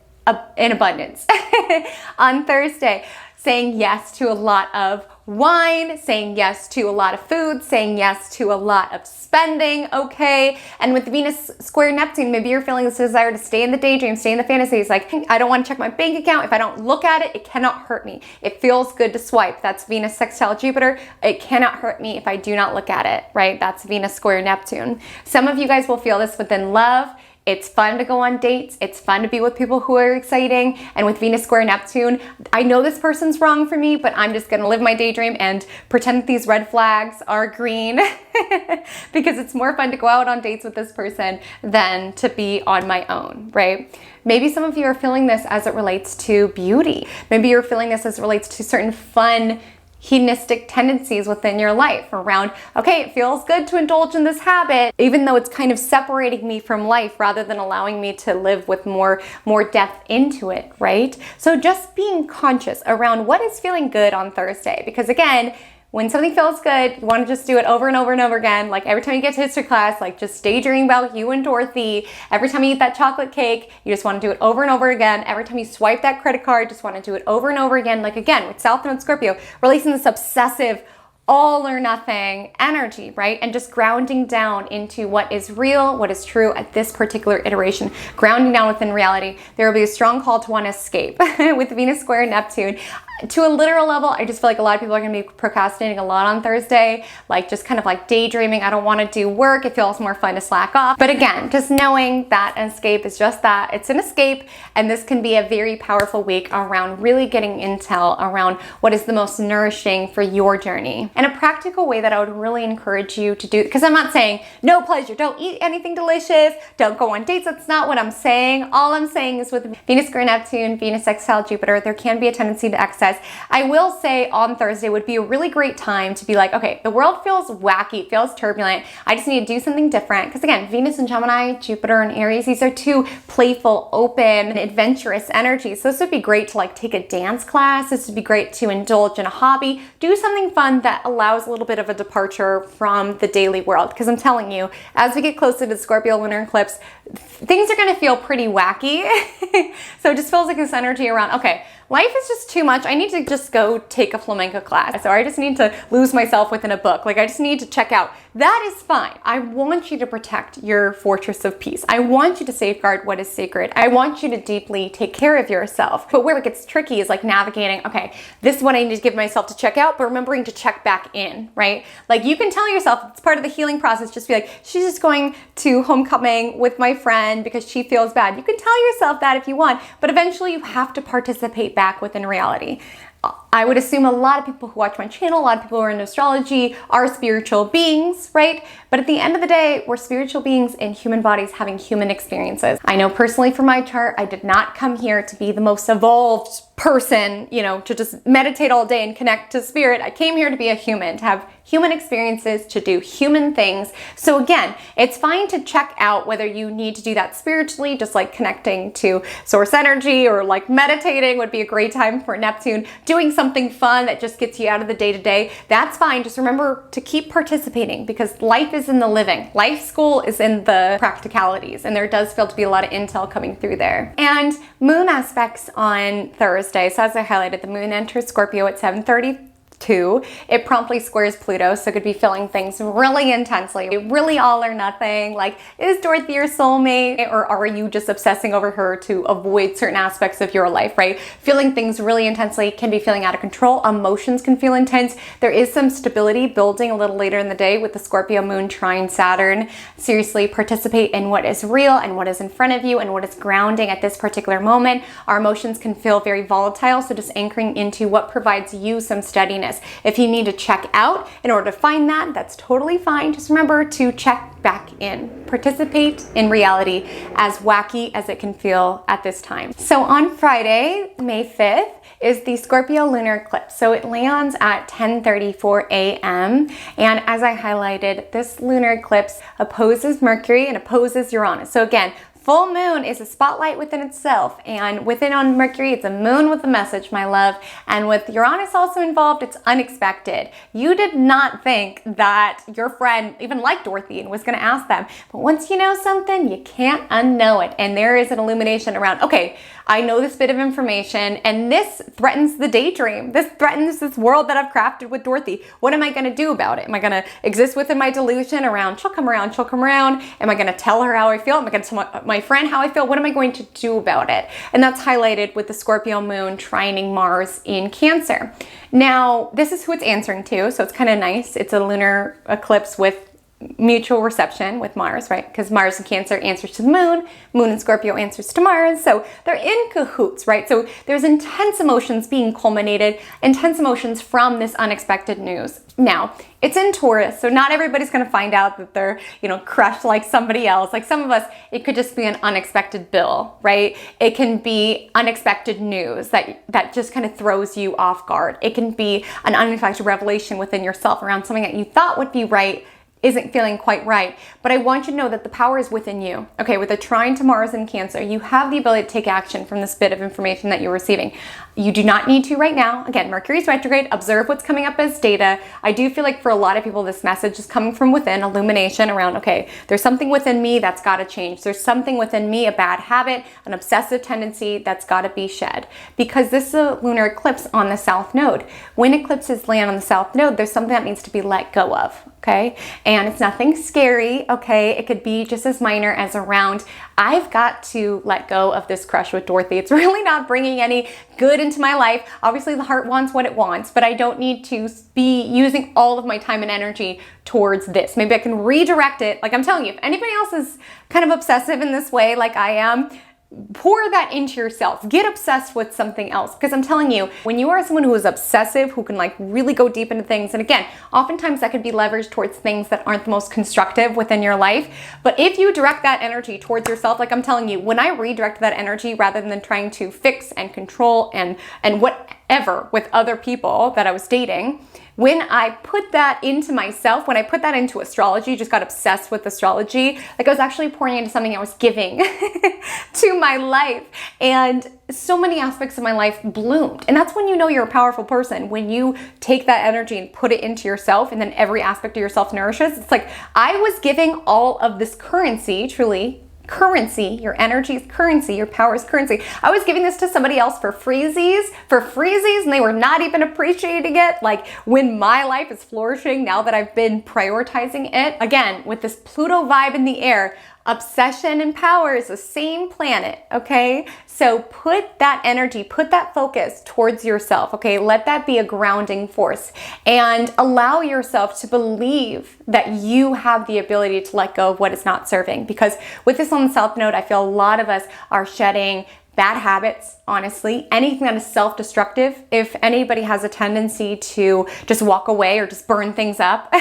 in abundance. On Thursday, saying yes to a lot of wine, saying yes to a lot of food, saying yes to a lot of spending, okay? And with Venus square Neptune, maybe you're feeling this desire to stay in the daydream, stay in the fantasies, like, I don't want to check my bank account. If I don't look at it, it cannot hurt me. It feels good to swipe. That's Venus sextile Jupiter. It cannot hurt me if I do not look at it, right? That's Venus square Neptune. Some of you guys will feel this within love. It's fun to go on dates. It's fun to be with people who are exciting. And with Venus square Neptune, I know this person's wrong for me, but I'm just gonna live my daydream and pretend that these red flags are green because it's more fun to go out on dates with this person than to be on my own, right? Maybe some of you are feeling this as it relates to beauty. Maybe you're feeling this as it relates to certain fun, hedonistic tendencies within your life around, okay, it feels good to indulge in this habit, even though it's kind of separating me from life rather than allowing me to live with more depth into it, right? So just being conscious around what is feeling good on Thursday, because again, when something feels good, you want to just do it over and over and over again. Like every time you get to history class, like just daydream about you and Dorothy. Every time you eat that chocolate cake, you just want to do it over and over again. Every time you swipe that credit card, just want to do it over and over again. Like again, with South Node Scorpio, releasing this obsessive all or nothing energy, right? And just grounding down into what is real, what is true at this particular iteration, grounding down within reality. There will be a strong call to want to escape with Venus square Neptune. To a literal level, I just feel like a lot of people are going to be procrastinating a lot on Thursday, like just kind of like daydreaming. I don't want to do work. It feels more fun to slack off. But again, just knowing that an escape is just that. It's an escape, and this can be a very powerful week around really getting intel around what is the most nourishing for your journey. And a practical way that I would really encourage you to do, because I'm not saying no pleasure, don't eat anything delicious, don't go on dates. That's not what I'm saying. All I'm saying is with Venus square Neptune, Venus sextile Jupiter, there can be a tendency to excess. I will say on Thursday would be a really great time to be like, okay, the world feels wacky, it feels turbulent. I just need to do something different. Because again, Venus and Gemini, Jupiter and Aries, these are two playful, open, and adventurous energies. So this would be great to like take a dance class. This would be great to indulge in a hobby, do something fun that allows a little bit of a departure from the daily world. Because I'm telling you, as we get closer to the Scorpio lunar eclipse, things are going to feel pretty wacky. So it just feels like this energy around, okay, life is just too much. I need to just go take a flamenco class. So I just need to lose myself within a book. Like I just need to check out. That is fine. I want you to protect your fortress of peace. I want you to safeguard what is sacred. I want you to deeply take care of yourself. But where it gets tricky is like navigating, okay, this is what I need to give myself to check out, but remembering to check back in, right? Like you can tell yourself, it's part of the healing process, just be like, she's just going to homecoming with my friend because she feels bad. You can tell yourself that if you want, but eventually you have to participate back within reality. I would assume a lot of people who watch my channel, a lot of people who are into astrology are spiritual beings, right? But at the end of the day, we're spiritual beings in human bodies having human experiences. I know personally for my chart, I did not come here to be the most evolved person, you know, to just meditate all day and connect to spirit. I came here to be a human, to have human experiences, to do human things. So again, it's fine to check out whether you need to do that spiritually, just like connecting to source energy or like meditating would be a great time for Neptune. Doing something fun that just gets you out of the day-to-day, that's fine. Just remember to keep participating because life is in the living. Life school is in the practicalities, and there does feel to be a lot of intel coming through there. And moon aspects on Thursday. So as I highlighted, the moon enters Scorpio at 7:32. It promptly squares Pluto, so could be feeling things really intensely, really all or nothing. Like, is Dorothy your soulmate, or are you just obsessing over her to avoid certain aspects of your life, right? Feeling things really intensely can be feeling out of control. Emotions can feel intense. There is some stability building a little later in the day with the Scorpio moon trine Saturn. Seriously, participate in what is real and what is in front of you and what is grounding at this particular moment. Our emotions can feel very volatile, so just anchoring into what provides you some steadiness. If you need to check out in order to find that, that's totally fine. Just remember to check back in. Participate in reality, as wacky as it can feel at this time. So on Friday, May 5th, is the Scorpio lunar eclipse. So it lands at 10:34 a.m. And as I highlighted, this lunar eclipse opposes Mercury and opposes Uranus. So again, Full moon is a spotlight within itself, and within on Mercury, it's a moon with a message, my love. And with Uranus also involved, it's unexpected. You did not think that your friend even liked Dorothy and was going to ask them. But once you know something, you can't unknow it. And there is an illumination around, okay, I know this bit of information, and this threatens the daydream. This threatens this world that I've crafted with Dorothy. What am I going to do about it? Am I going to exist within my delusion around, she'll come around, she'll come around? Am I going to tell her how I feel? Am I going to tell my friend how I feel? What am I going to do about it? And that's highlighted with the Scorpio moon trining Mars in Cancer. Now, this is who it's answering to, so it's kind of nice. It's a lunar eclipse with mutual reception with Mars, right? Because Mars in Cancer answers to the moon, moon in Scorpio answers to Mars, so they're in cahoots, right? So there's intense emotions being culminated, intense emotions from this unexpected news. Now, it's in Taurus, so not everybody's going to find out that they're, crushed like somebody else. Like some of us, it could just be an unexpected bill, right? It can be unexpected news that just kind of throws you off guard. It can be an unexpected revelation within yourself around something that you thought would be right isn't feeling quite right. But I want you to know that the power is within you. Okay, with a trine to Mars in Cancer, you have the ability to take action from this bit of information that you're receiving. You do not need to right now. Again, Mercury's retrograde, observe what's coming up as data. I do feel like for a lot of people, this message is coming from within, illumination around, okay, there's something within me that's got to change. There's something within me, a bad habit, an obsessive tendency that's got to be shed. Because this is a lunar eclipse on the south node. When eclipses land on the south node, there's something that needs to be let go of, okay? And it's nothing scary, okay? It could be just as minor as around, I've got to let go of this crush with Dorothy. It's really not bringing any good into my life. Obviously, the heart wants what it wants, but I don't need to be using all of my time and energy towards this. Maybe I can redirect it. Like I'm telling you, if anybody else is kind of obsessive in this way, like I am, pour that into yourself. Get obsessed with something else. Because I'm telling you, when you are someone who is obsessive, who can like really go deep into things, and again, oftentimes that could be leveraged towards things that aren't the most constructive within your life. But if you direct that energy towards yourself, like I'm telling you, when I redirect that energy rather than trying to fix and control and whatever with other people that I was dating, when I put that into myself, when I put that into astrology, just got obsessed with astrology, like I was actually pouring into something I was giving to my life. And so many aspects of my life bloomed. And that's when you know you're a powerful person. When you take that energy and put it into yourself, and then every aspect of yourself nourishes. It's like I was giving all of this currency, truly, currency, your energy is currency, your power is currency. I was giving this to somebody else for freezies, and they were not even appreciating it. Like when my life is flourishing, now that I've been prioritizing it, again, with this Pluto vibe in the air, obsession and power is the same planet, okay? So put that energy, put that focus towards yourself, okay? Let that be a grounding force and allow yourself to believe that you have the ability to let go of what is not serving. Because with this on the South Node, I feel a lot of us are shedding bad habits, honestly, anything that is self-destructive. If anybody has a tendency to just walk away or just burn things up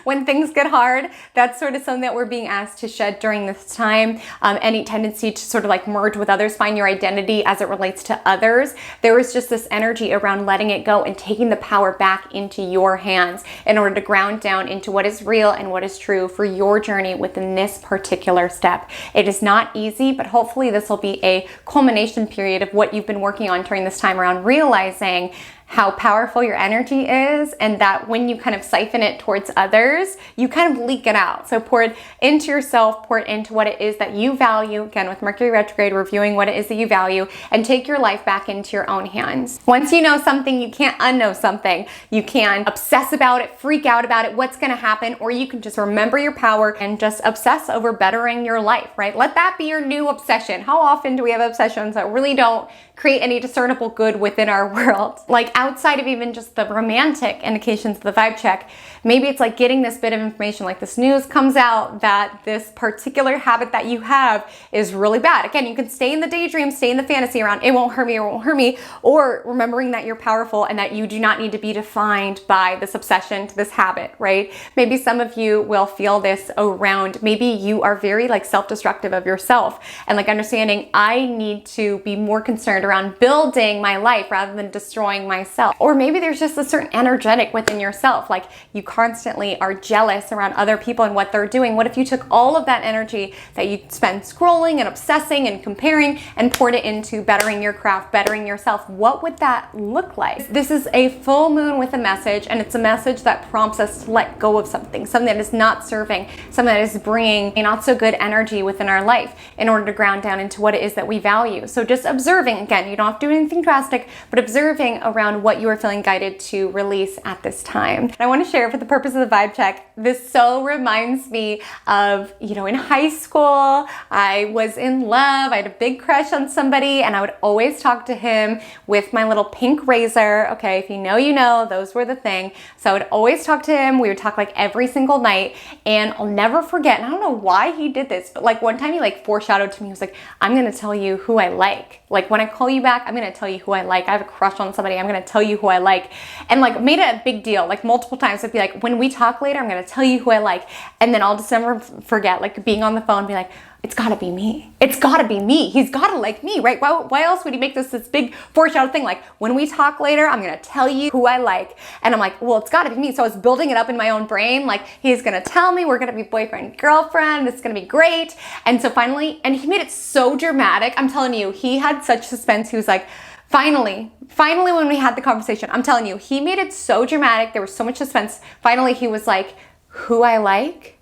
when things get hard, that's sort of something that we're being asked to shed during this time. Any tendency to sort of like merge with others, find your identity as it relates to others. There is just this energy around letting it go and taking the power back into your hands in order to ground down into what is real and what is true for your journey within this particular step. It is not easy, but hopefully this will be a culmination period of what you've been working on during this time around, realizing how powerful your energy is, and that when you kind of siphon it towards others, you kind of leak it out. So pour it into yourself, pour it into what it is that you value. Again, with Mercury retrograde, reviewing what it is that you value, and take your life back into your own hands. Once you know something, you can't unknow something. You can obsess about it, freak out about it, what's gonna happen, or you can just remember your power and just obsess over bettering your life, right? Let that be your new obsession. How often do we have obsessions that really don't create any discernible good within our world? Like outside of even just the romantic indications of the vibe check, maybe it's like getting this bit of information, like this news comes out that this particular habit that you have is really bad. Again, you can stay in the daydream, stay in the fantasy around, it won't hurt me, it won't hurt me, or remembering that you're powerful and that you do not need to be defined by this obsession to this habit, right? Maybe some of you will feel this around, maybe you are very like self-destructive of yourself and like understanding I need to be more concerned around building my life rather than destroying myself. Or maybe there's just a certain energetic within yourself, like you constantly are jealous around other people and what they're doing. What if you took all of that energy that you spend scrolling and obsessing and comparing and poured it into bettering your craft, bettering yourself? What would that look like? This is a full moon with a message, and it's a message that prompts us to let go of something that is not serving, something that is bringing a not so good energy within our life in order to ground down into what it is that we value. So just observing, again, you don't have to do anything drastic, but observing around what you are feeling guided to release at this time. And I want to share for the purpose of the vibe check, this so reminds me of, in high school, I was in love, I had a big crush on somebody, and I would always talk to him with my little pink razor. Okay, if you know, you know, those were the thing. So I would always talk to him. We would talk like every single night, and I'll never forget, and I don't know why he did this, but like one time he like foreshadowed to me, he was like, I'm gonna tell you who I like. Like when I call you back, I'm gonna tell you who I like. I have a crush on somebody, I'm gonna tell you who I like. And like made it a big deal, like multiple times. I'd be like, when we talk later, I'm gonna tell you who I like. And then I'll just never forget, like being on the phone, be like, it's gotta be me. It's gotta be me. He's gotta like me, right? Why else would he make this big foreshadow thing? Like, when we talk later, I'm gonna tell you who I like. And I'm like, well, it's gotta be me. So I was building it up in my own brain. Like, he's gonna tell me, we're gonna be boyfriend, girlfriend. It's gonna be great. And so finally, and he made it so dramatic. I'm telling you, he had such suspense. He was like, finally, when we had the conversation, I'm telling you, he made it so dramatic. There was so much suspense. Finally, he was like, who I like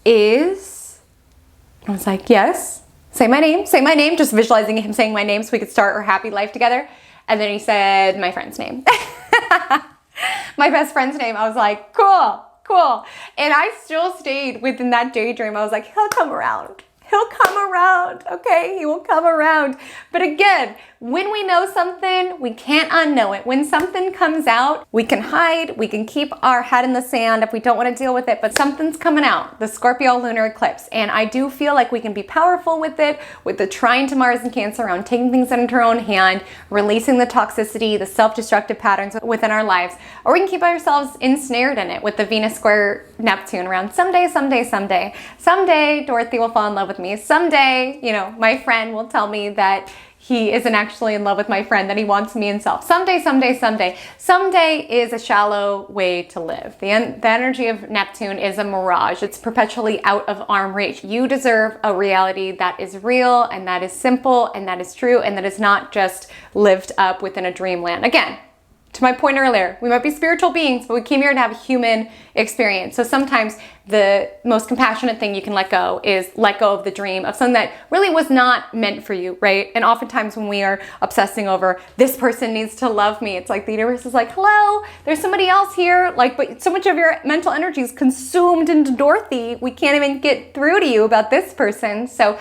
is... I was like, yes, say my name, just visualizing him saying my name so we could start our happy life together. And then he said my friend's name, my best friend's name. I was like, cool. And I still stayed within that daydream. I was like, he'll come around. Okay, he will come around. But again, when we know something, we can't unknow it. When something comes out, we can hide, we can keep our head in the sand if we don't want to deal with it, but something's coming out, the Scorpio Lunar Eclipse. And I do feel like we can be powerful with it, with the trine to Mars and Cancer around taking things into our own hand, releasing the toxicity, the self-destructive patterns within our lives, or we can keep ourselves ensnared in it with the Venus square Neptune around someday, Dorothy will fall in love with me. Someday, my friend will tell me that he isn't actually in love with my friend, that he wants me himself. Someday. Someday is a shallow way to live. The energy of Neptune is a mirage. It's perpetually out of arm reach. You deserve a reality that is real and that is simple and that is true and that is not just lived up within a dreamland. Again, to my point earlier, we might be spiritual beings, but we came here to have a human experience. So sometimes the most compassionate thing you can let go is let go of the dream of something that really was not meant for you, right? And oftentimes when we are obsessing over this person needs to love me, it's like the universe is like, hello, there's somebody else here. Like, but so much of your mental energy is consumed into Dorothy, we can't even get through to you about this person. So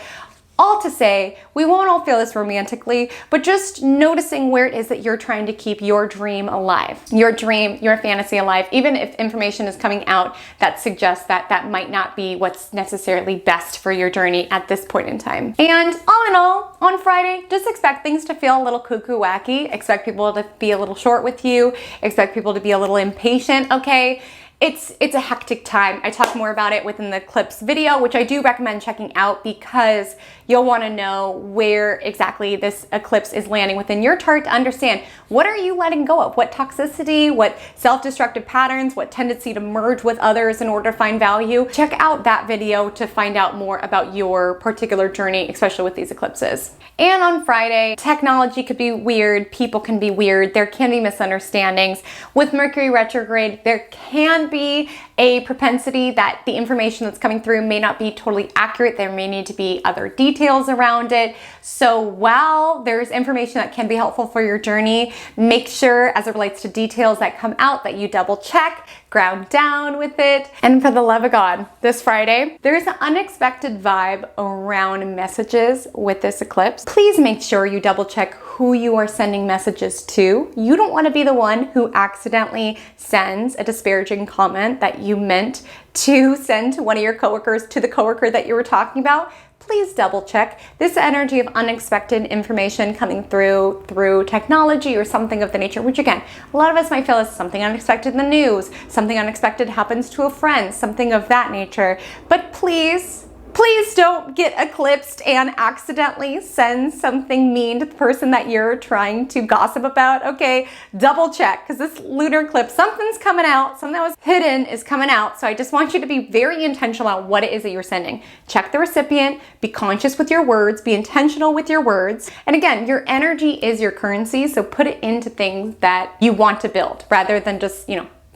all to say, we won't all feel this romantically, but just noticing where it is that you're trying to keep your dream alive, your dream, your fantasy alive, even if information is coming out that suggests that that might not be what's necessarily best for your journey at this point in time. And all in all, on Friday, just expect things to feel a little cuckoo wacky, expect people to be a little short with you, expect people to be a little impatient, okay? It's a hectic time. I talk more about it within the Eclipse video, which I do recommend checking out because you'll want to know where exactly this eclipse is landing within your chart to understand what are you letting go of, what toxicity, what self-destructive patterns, what tendency to merge with others in order to find value. Check out that video to find out more about your particular journey, especially with these eclipses. And on Friday, technology could be weird, people can be weird, there can be misunderstandings. With Mercury Retrograde, there can be a propensity that the information that's coming through may not be totally accurate. There may need to be other details around it. So while there's information that can be helpful for your journey, make sure as it relates to details that come out that you double check, ground down with it. And for the love of God, this Friday, there's an unexpected vibe around messages with this eclipse. Please make sure you double check who you are sending messages to. You don't want to be the one who accidentally sends a disparaging comment that you meant to send to one of your coworkers, to the coworker that you were talking about. Please double check. This energy of unexpected information coming through technology or something of the nature, which again, a lot of us might feel is something unexpected in the news, something unexpected happens to a friend, something of that nature. But please Please don't get eclipsed and accidentally send something mean to the person that you're trying to gossip about, okay? Double check, because this lunar eclipse, something's coming out, something that was hidden is coming out. So I just want you to be very intentional about what it is that you're sending. Check the recipient, be conscious with your words, be intentional with your words. And again, your energy is your currency, so put it into things that you want to build rather than just,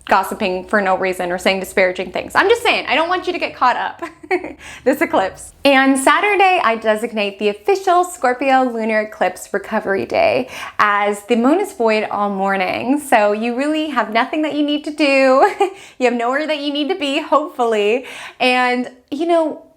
gossiping for no reason or saying disparaging things. I'm just saying, I don't want you to get caught up this eclipse. And Saturday, I designate the official Scorpio Lunar Eclipse Recovery Day, as the moon is void all morning. So you really have nothing that you need to do. You have nowhere that you need to be, hopefully. And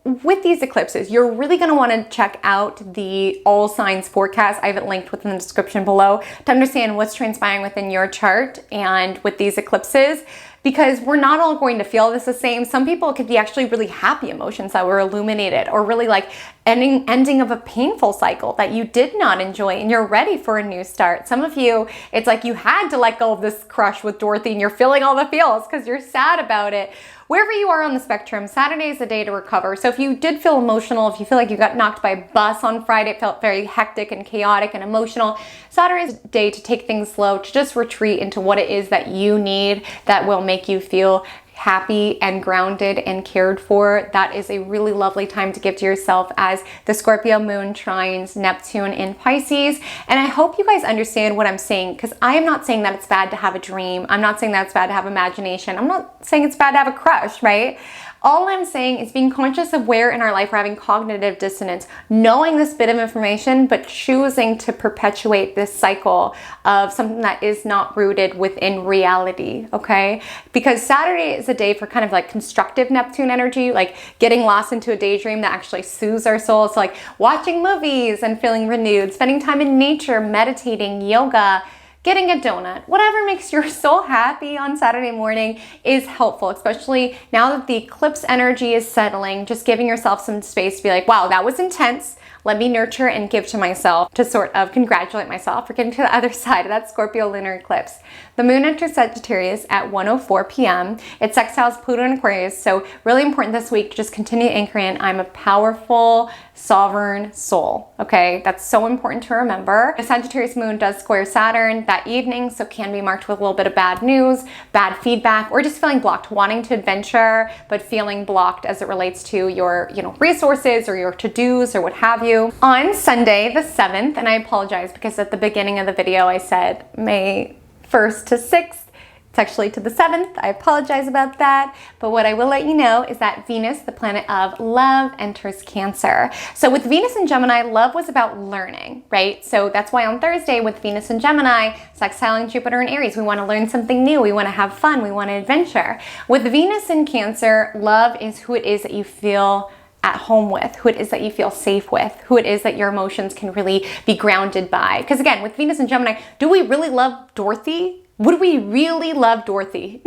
with these eclipses, you're really going to want to check out the all signs forecast. I have it linked within the description below to understand what's transpiring within your chart and with these eclipses, because we're not all going to feel this the same. Some people could be actually really happy emotions that were illuminated, or really like ending of a painful cycle that you did not enjoy and you're ready for a new start. Some of you, it's like you had to let go of this crush with Dorothy and you're feeling all the feels because you're sad about it. Wherever you are on the spectrum, Saturday is the day to recover. So if you did feel emotional, if you feel like you got knocked by a bus on Friday, it felt very hectic and chaotic and emotional, Saturday is the day to take things slow, to just retreat into what it is that you need that will make you feel happy and grounded and cared for. That is a really lovely time to give to yourself as the Scorpio moon trines Neptune in Pisces. And I hope you guys understand what I'm saying, because I am not saying that it's bad to have a dream. I'm not saying that it's bad to have imagination. I'm not saying it's bad to have a crush, right? All I'm saying is being conscious of where in our life we're having cognitive dissonance, knowing this bit of information, but choosing to perpetuate this cycle of something that is not rooted within reality, okay? Because Saturday is a day for kind of like constructive Neptune energy, like getting lost into a daydream that actually soothes our soul. So like watching movies and feeling renewed, spending time in nature, meditating, yoga, getting a donut, whatever makes your soul happy on Saturday morning is helpful, especially now that the eclipse energy is settling. Just giving yourself some space to be like, wow, that was intense. Let me nurture and give to myself, to sort of congratulate myself for getting to the other side of that Scorpio lunar eclipse. The moon enters Sagittarius at 1:04 p.m. It sextiles Pluto in Aquarius, so really important this week to just continue anchoring in, I'm a powerful, sovereign soul, okay? That's so important to remember. The Sagittarius moon does square Saturn that evening, so can be marked with a little bit of bad news, bad feedback, or just feeling blocked, wanting to adventure, but feeling blocked as it relates to your, resources or your to-dos or what have you. On Sunday, the 7th, and I apologize because at the beginning of the video I said May 1st to 6th. It's actually to the 7th. I apologize about that. But what I will let you know is that Venus, the planet of love, enters Cancer. So with Venus in Gemini, love was about learning, right? So that's why on Thursday with Venus in Gemini, sextiling Jupiter in Aries, we want to learn something new. We want to have fun. We want to adventure. With Venus in Cancer, love is who it is that you feel at home with, who it is that you feel safe with, who it is that your emotions can really be grounded by. Because again, with Venus and Gemini, do we really love Dorothy? Would we really love Dorothy?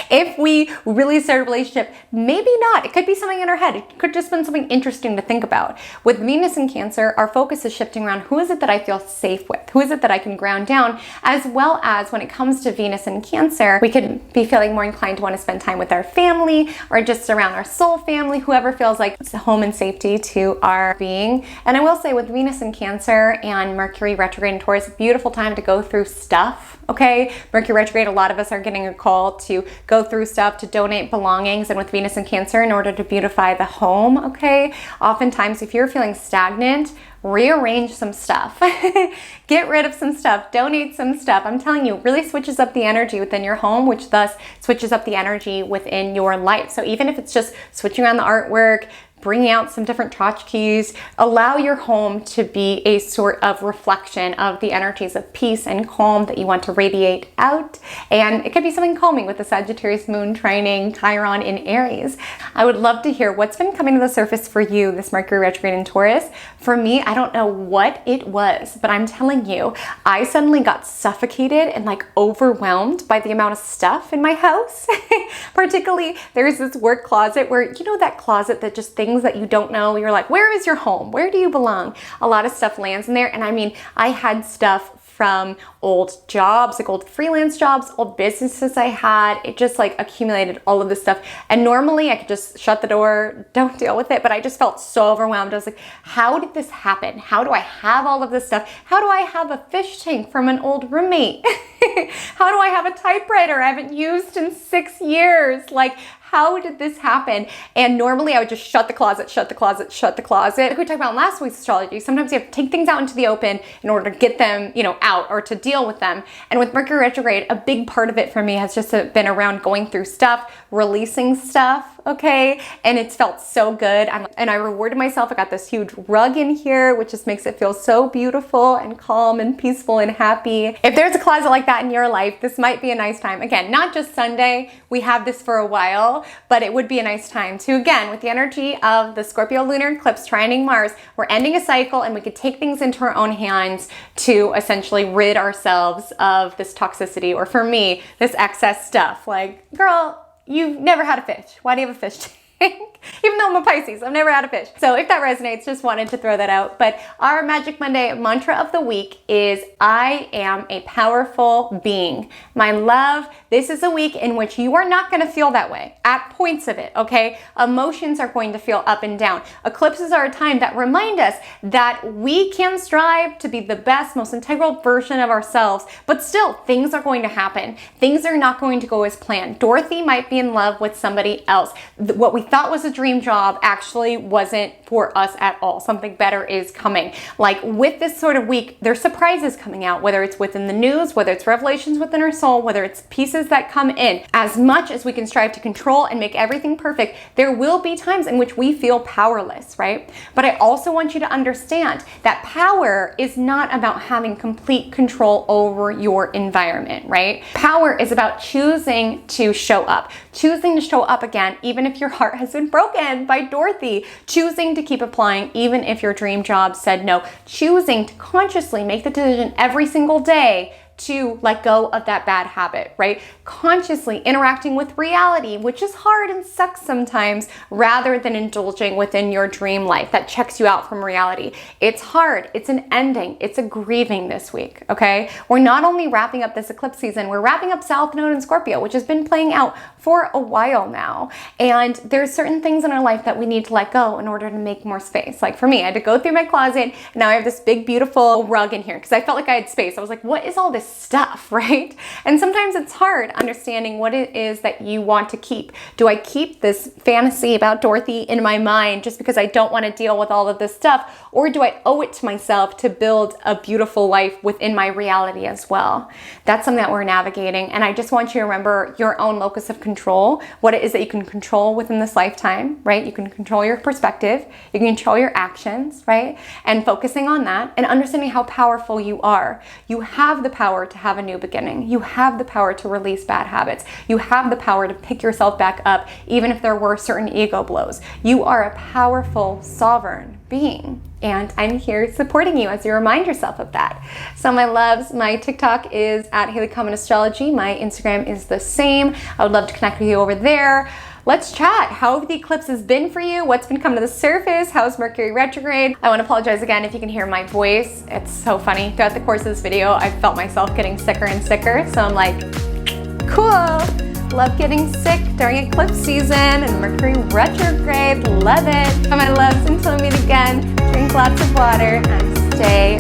If we really start a relationship, maybe not. It could be something in our head. It could just been something interesting to think about. With Venus in Cancer, our focus is shifting around who is it that I feel safe with? Who is it that I can ground down? As well as when it comes to Venus in Cancer, we could be feeling more inclined to want to spend time with our family or just around our soul family, whoever feels like it's home and safety to our being. And I will say with Venus in Cancer and Mercury Retrograde in Taurus, beautiful time to go through stuff, okay? Mercury retrograde, a lot of us are getting a call to go through stuff, to donate belongings, and with Venus in Cancer in order to beautify the home, okay? Oftentimes, if you're feeling stagnant, rearrange some stuff. Get rid of some stuff, donate some stuff. I'm telling you, it really switches up the energy within your home, which thus switches up the energy within your life. So even if it's just switching around the artwork, bringing out some different tchotchkes, allow your home to be a sort of reflection of the energies of peace and calm that you want to radiate out. And it could be something calming with the Sagittarius moon trining Chiron in Aries. I would love to hear what's been coming to the surface for you, this Mercury retrograde in Taurus. For me, I don't know what it was, but I'm telling you, I suddenly got suffocated and like overwhelmed by the amount of stuff in my house. Particularly, there's this work closet where, that closet that just things that you don't know, you're like, where is your home? Where do you belong? A lot of stuff lands in there. And I mean, I had stuff from old jobs, like old freelance jobs, old businesses I had. It just like accumulated all of this stuff. And normally I could just shut the door, don't deal with it. But I just felt so overwhelmed. I was like, how did this happen? How do I have all of this stuff? How do I have a fish tank from an old roommate? How do I have a typewriter I haven't used in 6 years? Like, how did this happen? And normally I would just shut the closet, shut the closet, shut the closet. Like we talked about in last week's astrology, sometimes you have to take things out into the open in order to get them, out or to deal with them. And with Mercury retrograde, a big part of it for me has just been around going through stuff, releasing stuff, okay? And it's felt so good. And I rewarded myself. I got this huge rug in here, which just makes it feel so beautiful and calm and peaceful and happy. If there's a closet like that in your life, this might be a nice time. Again, not just Sunday, we have this for a while, but it would be a nice time to, again, with the energy of the Scorpio Lunar Eclipse trining Mars, we're ending a cycle and we could take things into our own hands to essentially rid ourselves of this toxicity, or for me, this excess stuff. Like, girl, you've never had a fish. Why do you have a fish tank? Even though I'm a Pisces, I've never had a fish. So if that resonates, just wanted to throw that out. But our Magic Monday mantra of the week is, I am a powerful being. My love, this is a week in which you are not going to feel that way at points of it, okay? Emotions are going to feel up and down. Eclipses are a time that remind us that we can strive to be the best, most integral version of ourselves, but still things are going to happen. Things are not going to go as planned. Dorothy might be in love with somebody else. What we thought was a dream job actually wasn't for us at all. Something better is coming. Like with this sort of week, there's surprises coming out, whether it's within the news, whether it's revelations within our soul, whether it's pieces that come in. As much as we can strive to control and make everything perfect, there will be times in which we feel powerless, right? But I also want you to understand that power is not about having complete control over your environment, right? Power is about choosing to show up again, even if your heart has been broken by Dorothy, choosing to keep applying even if your dream job said no, choosing to consciously make the decision every single day to let go of that bad habit, right? Consciously interacting with reality, which is hard and sucks sometimes, rather than indulging within your dream life that checks you out from reality. It's hard, it's an ending, it's a grieving this week, okay? We're not only wrapping up this eclipse season, we're wrapping up South Node in Scorpio, which has been playing out for a while now. And there's certain things in our life that we need to let go in order to make more space. Like for me, I had to go through my closet, and now I have this big, beautiful rug in here because I felt like I had space. I was like, what is all this stuff, right? And sometimes it's hard understanding what it is that you want to keep. Do I keep this fantasy about Dorothy in my mind just because I don't want to deal with all of this stuff? Or do I owe it to myself to build a beautiful life within my reality as well? That's something that we're navigating. And I just want you to remember your own locus of control, what it is that you can control within this lifetime, right? You can control your perspective, you can control your actions, right? And focusing on that and understanding how powerful you are. You have the power to have a new beginning. You have the power to release bad habits. You have the power to pick yourself back up, even if there were certain ego blows. You are a powerful, sovereign being. And I'm here supporting you as you remind yourself of that. So my loves, my TikTok is at Haley Comet Astrology. My Instagram is the same. I would love to connect with you over there. Let's chat. How have the eclipses been for you? What's been coming to the surface? How's Mercury retrograde? I want to apologize again if you can hear my voice. It's so funny. Throughout the course of this video, I felt myself getting sicker and sicker. So I'm like, cool. Love getting sick during eclipse season and Mercury retrograde. Love it. So my loves, until we meet again, drink lots of water and stay